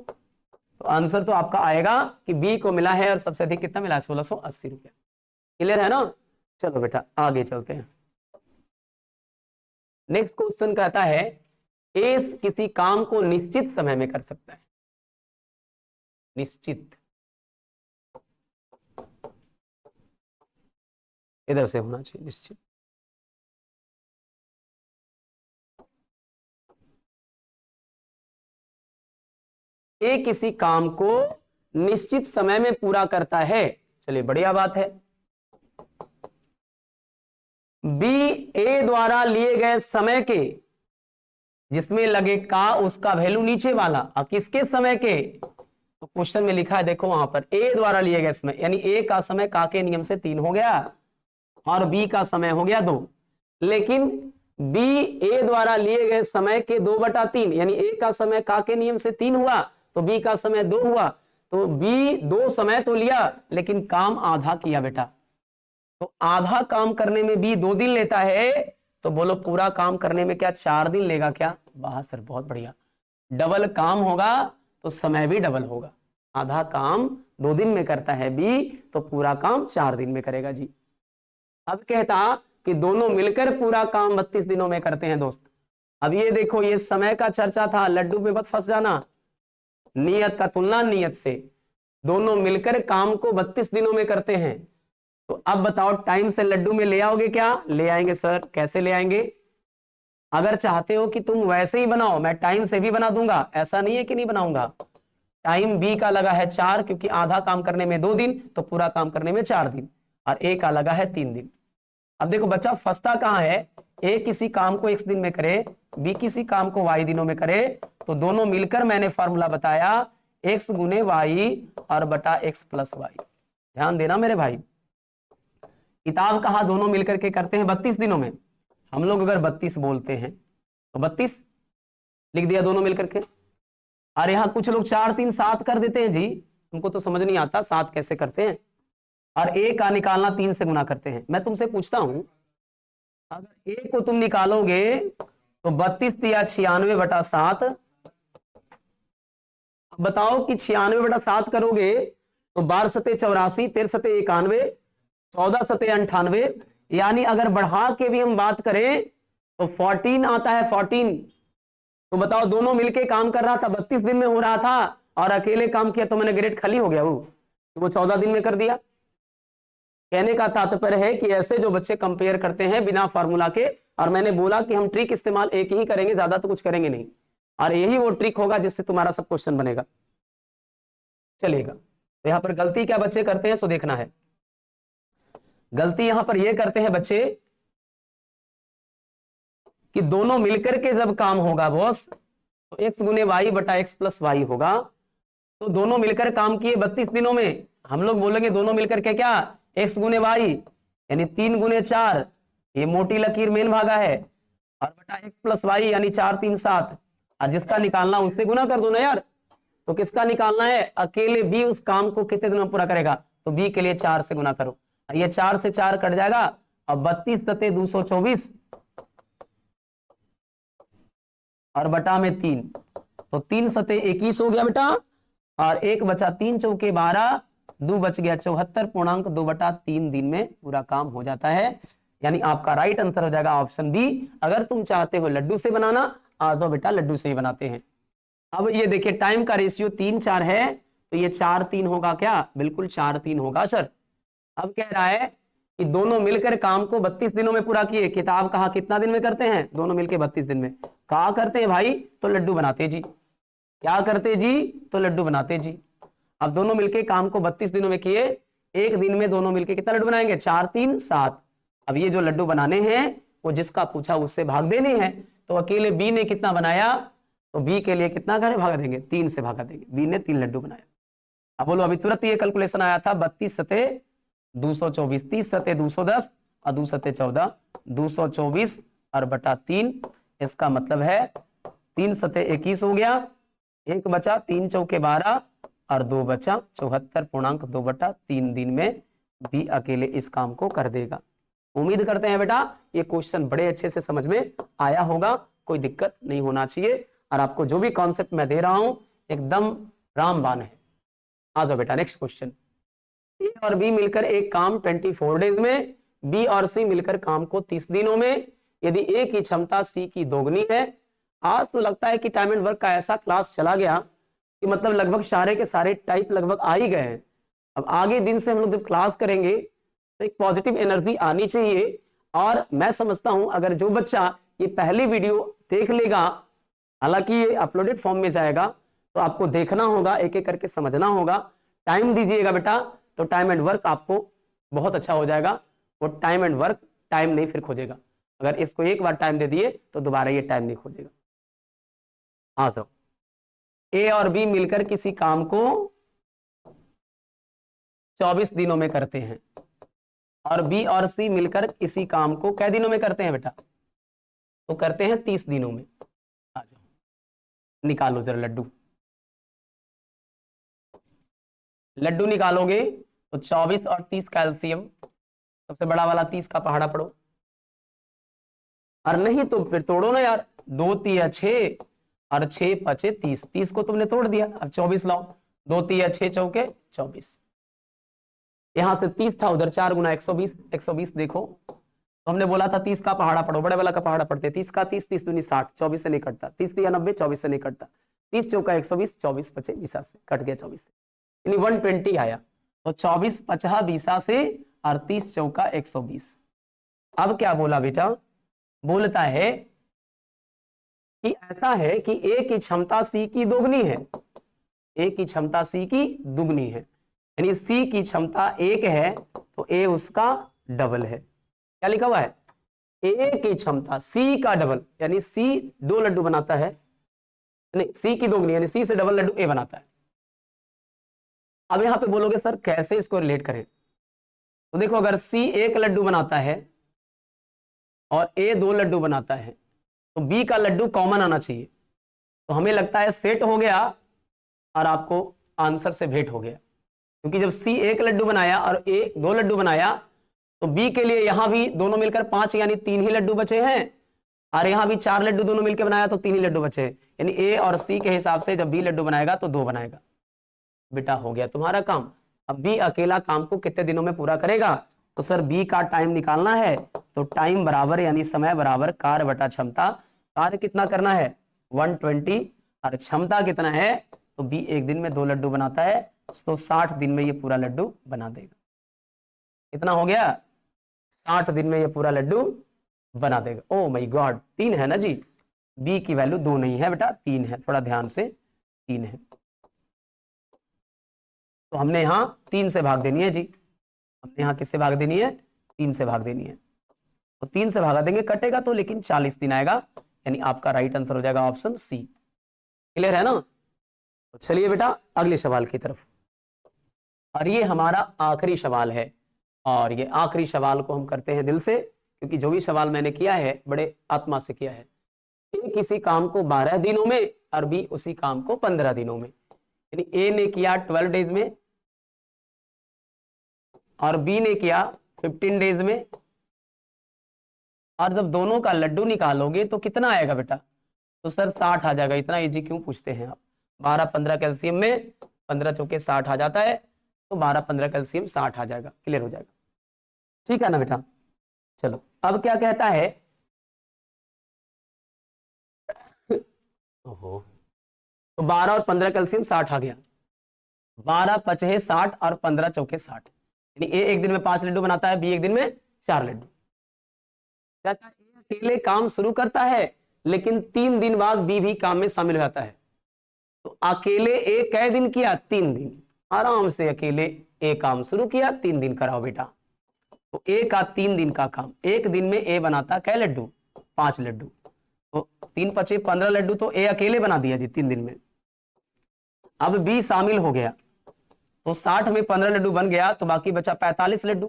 तो आंसर तो आपका आएगा कि बी को मिला है, और सबसे अधिक कितना मिला है? 1680 रुपया। क्लियर है ना? चलो बेटा आगे चलते हैं। नेक्स्ट क्वेश्चन कहता है ए किसी काम को निश्चित समय में कर सकता है। निश्चित, इधर से होना चाहिए निश्चित। ए किसी काम को निश्चित समय में पूरा करता है। चलिए बढ़िया बात है। बी ए द्वारा लिए गए समय के जिसमें लगे का उसका वैल्यू नीचे वाला, और किसके समय के? तो क्वेश्चन में लिखा है, देखो वहां पर ए द्वारा लिए गए समय, यानी ए का समय का के नियम से 3 हो गया, और बी का समय हो गया 2। लेकिन बी ए द्वारा लिए गए समय के 2/3, यानी ए का समय का के नियम से 3 हुआ, तो बी का समय 2 हुआ। तो बी 2 समय तो लिया, लेकिन काम आधा किया बेटा। तो आधा काम करने में बी 2 दिन लेता है, तो बोलो पूरा काम करने में क्या 4 दिन लेगा क्या? वाह सर बहुत बढ़िया। डबल काम होगा तो समय भी डबल होगा। आधा काम 2 दिन में करता है बी, तो पूरा काम 4 दिन में करेगा जी। अब कहता कि दोनों मिलकर पूरा काम 32 दिनों में करते हैं दोस्त। अब ये देखो, ये समय का चर्चा था, लड्डू में मत फंस जाना। नियत का तुलना नियत से, दोनों मिलकर काम को 32 दिनों में करते हैं। तो अब बताओ टाइम से लड्डू में ले आओगे क्या? ले आएंगे सर। कैसे ले आएंगे? अगर चाहते हो कि तुम वैसे ही बनाओ, मैं टाइम से भी बना दूंगा, ऐसा नहीं है कि नहीं बनाऊंगा। टाइम बी का लगा है 4, क्योंकि आधा काम करने में 2 दिन, तो पूरा काम करने में 4 दिन, और ए का लगा है 3 दिन। अब देखो बच्चा फंसता कहां है? ए किसी काम को x दिन में करे, बी किसी काम को y दिनों में करे, तो दोनों मिलकर मैंने फॉर्मूला बताया x गुने y और बटा x प्लस y। ध्यान देना मेरे भाई, किताब कहा दोनों मिलकर के करते हैं 32 दिनों में। हम लोग अगर 32 बोलते हैं तो 32 लिख दिया दोनों मिलकर के। और यहां कुछ लोग 4 3 7 कर देते हैं जी, उनको तो समझ नहीं आता 7 कैसे करते हैं। और ए का निकालना 3 से गुना करते हैं। मैं तुमसे पूछता हूं, अगर ए को तुम निकालोगे तो 32 या 96/7, अब बताओ कि 96/7 करोगे तो 12×7 = 84, 13×7 = 91, 14×7 = 98, यानी अगर बढ़ा के भी हम बात करें तो 14 आता है, 14। तो बताओ दोनों मिलके काम कर रहा था, 32 दिन में हो रहा था, और अकेले काम किया तो मैंने ग्रेड खाली हो गया वो 14 दिन में कर दिया। कहने का तात्पर्य है कि ऐसे जो बच्चे कंपेयर करते हैं बिना फार्मूला के, और मैंने बोला कि हम ट्रिक इस्तेमाल एक ही करेंगे, ज्यादा तो कुछ करेंगे नहीं, और यही वो ट्रिक होगा जिससे तुम्हारा सब क्वेश्चन बनेगा, चलेगा। तो यहां पर गलती क्या बच्चे करते हैं सो देखना है। गलती यहां पर यह करते हैं बच्चे कि दोनों मिलकर के जब काम होगा बॉस तो x × y/x + y होगा। तो दोनों मिलकर काम किए 32 दिनों में, हम लोग बोलेंगे दोनों मिलकर के क्या, x × y यानी 3 × 4, ये मोटी लकीर मेन भागा है, और बटा x + y यानी 4 3 7, और जिसका निकालना उससे गुना कर दो ना यार। तो किसका निकालना है, अकेले b उस काम को कितने दिनों में पूरा करेगा, तो b के लिए 4 से गुना करो, ये 4 से 4 कट जाएगा, अब 32 × 224 और बटा में 3, तो 3 × 21 हो गया बेटा, और 1 बचा 3 × 4 12, 2 बच गया 74.2/3 दिन में पूरा काम हो जाता है। यानी आपका राइट आंसर हो जाएगा ऑप्शन बी। अगर तुम चाहते हो लड्डू से बनाना, आ जाओ बेटा लड्डू से ही बनाते हैं। अब ये देखिए टाइम का रेशियो 3:4 है, तो ये 4:3 होगा क्या, बिल्कुल 4:3 होगा सर। अब कह रहा है कि दोनों मिलकर काम को 32 दिनों में पूरा किए, किताब कहा कितना दिन में करते हैं, दोनों मिलकर 32 दिन में। कहा करते हैं भाई, तो लड्डू बनाते जी। क्या करते जी, तो लड्डू बनाते जी। अब दोनों मिलके काम को 32 दिनों में किए, एक दिन में दोनों मिलके कितना लड्डू बनाएंगे, 4 3 7। अब ये जो लड्डू बनाने हैं वो जिसका पूछा उससे भाग देने हैं, तो अकेले बी ने कितना बनाया, तो बी के लिए कितना करें, भागा देंगे, 3 से भागा देंगे, बी ने 3 लड्डू बनाया। अब बोलो अभी तुरंत ये कैलकुलेशन आया था, 32 × 224, 30 × 210 और 2 × 14, 224 और बटा 3, इसका मतलब है 3 × 21 हो गया, 1 बचा 3 × 4 12 और 2 बचा 74.2/3 दिन में भी अकेले इस काम को कर देगा। उम्मीद करते हैं बेटा ये क्वेश्चन बड़े अच्छे से समझ में आया होगा, कोई दिक्कत नहीं होना चाहिए, और आपको जो भी कॉन्सेप्ट मैं दे रहा हूं एकदम रामबाण है। आ जाओ बेटा नेक्स्ट क्वेश्चन। ए और बी मिलकर एक काम 24 डेज में, बी और सी मिलकर काम को 30 दिनों में, यदि ए की क्षमता सी की दोगुनी है। आज तो लगता है कि टाइम एंड वर्क का ऐसा क्लास चला गया कि मतलब लगभग सारे के सारे टाइप लगभग आ ही गए हैं। अब आगे दिन से हम लोग जब क्लास करेंगे तो एक पॉजिटिव एनर्जी आनी चाहिए, और मैं समझता हूं अगर जो बच्चा ये पहली वीडियो देख लेगा, हालांकि ये अपलोडेड फॉर्म में जाएगा, तो आपको देखना होगा, एक एक करके समझना होगा, टाइम दीजिएगा बेटा, तो टाइम एंड वर्क आपको बहुत अच्छा हो जाएगा। वो टाइम एंड वर्क टाइम नहीं फिर खोजेगा, अगर इसको एक बार टाइम दे दिए तो दोबारा ये टाइम नहीं खोजेगा। हाँ सर, ए और बी मिलकर किसी काम को 24 दिनों में करते हैं, और बी और सी मिलकर किसी काम को कै दिनों में करते हैं बेटा, तो करते हैं 30 दिनों में। आ जाओ निकालो जरा लड्डू, लड्डू निकालोगे तो 24 और 30 कैल्शियम, सबसे बड़ा वाला 30 का पहाड़ा पढ़ो, और नहीं तो फिर तोड़ो ना यार, 2 3 6 और 6 5 30, 30 को तुमने तोड़ दिया, अब 24 लाओ, 2 3 6 चौके 24, यहां से 30 था उधर 4 × 120, 120 देखो, तो हमने बोला था 30 का पहाड़ा पढ़ो, बड़े वाला का पहाड़ा पढ़ते, 30 का 30, 30 दूनी 60, 24 से नहीं कटता, 30 3 90, 24 से नहीं कटता, 30 चौका 120, 24 5 20 से कट गया 24 से, यानी 120 आया, तो 24 5 20 से और 30 चौका 120। अब क्या बोला बेटा, बोलता है कि ऐसा है कि ए की क्षमता सी की दोगुनी है, ए की क्षमता सी की दुगनी है, यानी सी की क्षमता 1 है तो ए उसका डबल है। क्या लिखा हुआ है, ए की क्षमता सी का डबल, यानी सी 2 लड्डू बनाता है, नहीं सी की दोगुनी यानी सी से डबल लड्डू ए बनाता है। अब यहां पे बोलोगे सर कैसे इसको रिलेट करें, तो देखो अगर सी 1 लड्डू बनाता है और ए 2 लड्डू बनाता है, तो बी का लड्डू कॉमन आना चाहिए, तो हमें लगता है सेट हो गया और आपको आंसर से भेंट हो गया, क्योंकि जब सी 1 लड्डू बनाया और ए 2 लड्डू बनाया, तो बी के लिए यहां भी दोनों मिलकर 5 यानी 3 ही लड्डू बचे हैं, और यहाँ भी 4 लड्डू दोनों मिलकर बनाया तो 3 ही लड्डू बचे, यानी ए और सी के हिसाब से जब बी लड्डू बनाएगा तो 2 बनाएगा। बेटा हो गया तुम्हारा काम। अब बी अकेला काम को कितने दिनों में पूरा करेगा? तो सर बी का टाइम निकालना है, तो टाइम बराबर यानी समय बराबर कार्य बटा क्षमता। कार्य कितना करना है? 120, और क्षमता कितना है? तो बी एक दिन में 2 लड्डू बनाता है, तो 60 दिन में ये पूरा लड्डू बना देगा। कितना हो गया? 60 दिन में ये पूरा लड्डू बना देगा। ओ माय गॉड, 3 है ना जी, बी की वैल्यू 2 नहीं है बेटा, 3 है, थोड़ा ध्यान से, 3 है। तो हमने यहाँ 3 से भाग देनी है जी, हमने यहाँ किससे भाग देनी है? 3 से भाग देनी है। तो 3 से भागा देंगे, कटेगा तो, लेकिन 40 दिन आएगा, यानी आपका राइट आंसर हो जाएगा ऑप्शन सी। क्लियर है ना? तो चलिए बेटा अगले सवाल की तरफ, और ये हमारा आखिरी सवाल है, और ये आखिरी सवाल को हम करते हैं दिल से, क्योंकि जो भी सवाल मैंने किया है बड़े आत्मा से किया है। ए किसी काम को 12 दिनों में और बी उसी काम को 15 दिनों में, यानी ए ने किया 12 डेज में और बी ने किया 15 डेज में, और जब दोनों का लड्डू निकालोगे तो कितना आएगा बेटा? तो सर 60 आ जाएगा। इतना इजी क्यों पूछते हैं आप? 12-15 कैल्शियम में 15 चौके 60 आ जाता है, तो 12-15 कैल्शियम 60 आ जाएगा। क्लियर हो जाएगा, ठीक है ना बेटा? चलो अब क्या कहता है, ओहो, तो 12 और 15 कैल्शियम 60 आ गया, 12 पचे 60 और 15 चौके 60, यानी ए एक दिन में 5 लड्डू बनाता है, बी एक दिन में 4 लड्डू। कहता है ए अकेले काम शुरू करता है, लेकिन 3 दिन बाद बी भी काम में शामिल हो जाता है। तो अकेले ए कै दिन किया? 3 दिन। आराम से अकेले ए काम शुरू किया, 3 दिन कराओ बेटा। तो ए का 3 दिन का काम, एक दिन में ए बनाता कै लड्डू? 5 लड्डू। तो 3 पचे 15 लड्डू तो ए अकेले बना दिया जी 3 दिन में। अब बी शामिल हो गया, तो 60 में 15 लड्डू बन गया, तो बाकी बचा 45 लड्डू,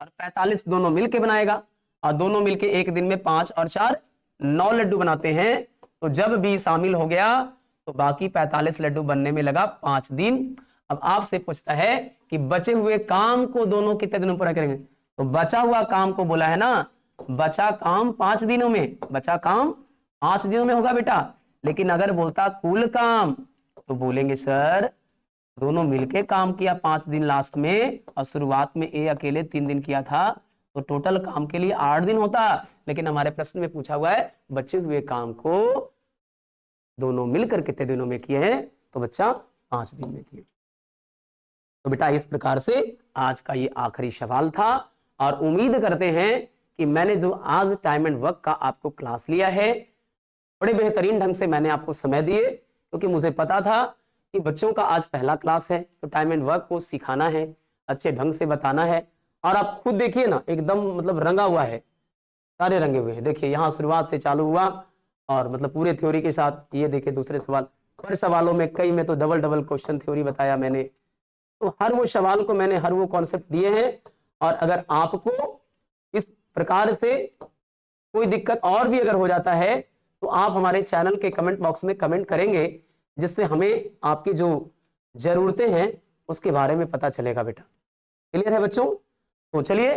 और 45 दोनों मिलके बनाएगा, और दोनों मिलके एक दिन में 5 और 4 9 लड्डू बनाते हैं। तो जब बी शामिल हो गया तो बाकी 45 लड्डू बनने में लगा 5 दिन। अब आपसे पूछता है कि बचे हुए काम को दोनों कितने दिनों पूरा करेंगे? तो बचा हुआ काम को बोला है ना, बचा काम 5 दिनों में, बचा काम 5 दिनों में होगा बेटा। लेकिन अगर बोलता कुल काम, तो बोलेंगे सर दोनों मिलके काम किया 5 दिन लास्ट में, और शुरुआत में ए अकेले 3 दिन किया था, तो टोटल काम के लिए 8 दिन होता। लेकिन हमारे प्रश्न में पूछा हुआ है बचे हुए काम को दोनों मिलकर कितने दिनों में किए हैं? तो बच्चा 5 दिन में किए। तो बेटा इस प्रकार से आज का ये आखिरी सवाल था, और उम्मीद करते हैं कि मैंने जो आज टाइम एंड वर्क का आपको क्लास लिया है, बड़े बेहतरीन ढंग से मैंने आपको समय दिए, क्योंकि मुझे पता था कि बच्चों का आज पहला क्लास है, तो टाइम एंड वर्क को सिखाना है, अच्छे ढंग से बताना है। और आप खुद देखिए ना, एकदम मतलब रंगा हुआ है, सारे रंगे हुए हैं। देखिए यहाँ शुरुआत से चालू हुआ, और मतलब पूरे थ्योरी के साथ। ये देखिए दूसरे सवाल, पर सवालों में कई में तो डबल क्वेश्चन थ्योरी बताया मैंने। तो हर वो सवाल को मैंने हर वो कॉन्सेप्ट दिए हैं। और अगर आपको इस प्रकार से कोई दिक्कत और भी अगर हो जाता है, तो आप हमारे चैनल के कमेंट बॉक्स में कमेंट करेंगे, जिससे हमें आपकी जो जरूरतें हैं उसके बारे में पता चलेगा बेटा। क्लियर है बच्चों? तो चलिए,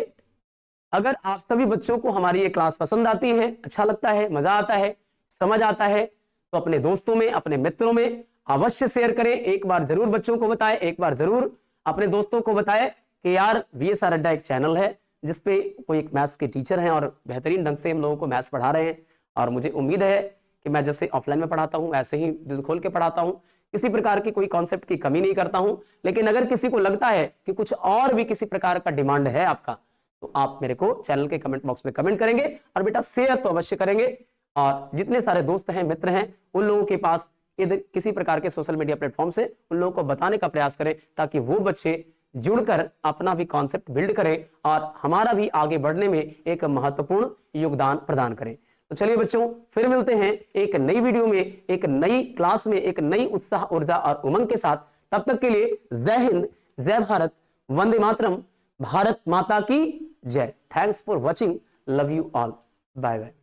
अगर आप सभी बच्चों को हमारी ये क्लास पसंद आती है, अच्छा लगता है, मजा आता है, समझ आता है, तो अपने दोस्तों में, अपने मित्रों में अवश्य शेयर करें। एक बार जरूर बच्चों को बताएं, एक बार जरूर अपने दोस्तों को बताएं कि यार VSR अड्डा एक चैनल है जिसपे कोई एक मैथ्स के टीचर हैं, और बेहतरीन ढंग से हम लोगों को मैथ्स पढ़ा रहे हैं। और मुझे उम्मीद है कि मैं जैसे ऑफलाइन में पढ़ाता हूँ ऐसे ही दिल खोल के पढ़ाता हूँ, किसी प्रकार की कोई कॉन्सेप्ट की कमी नहीं करता हूँ। लेकिन अगर किसी को लगता है कि कुछ और भी किसी प्रकार का डिमांड है आपका, तो आप मेरे को चैनल के कमेंट बॉक्स में कमेंट करेंगे, और बेटा शेयर तो अवश्य करेंगे। और जितने सारे दोस्त हैं, मित्र हैं, उन लोगों के पास इधर किसी प्रकार के सोशल मीडिया प्लेटफॉर्म से उन लोगों को बताने का प्रयास करें, ताकि वो बच्चे जुड़कर अपना भी कॉन्सेप्ट बिल्ड करें और हमारा भी आगे बढ़ने में एक महत्वपूर्ण योगदान प्रदान करें। तो चलिए बच्चों, फिर मिलते हैं एक नई वीडियो में, एक नई क्लास में, एक नई उत्साह, ऊर्जा और उमंग के साथ। तब तक के लिए जय हिंद, जय भारत, वंदे मातरम, भारत माता की जय। Thanks for watching, love you all, bye bye.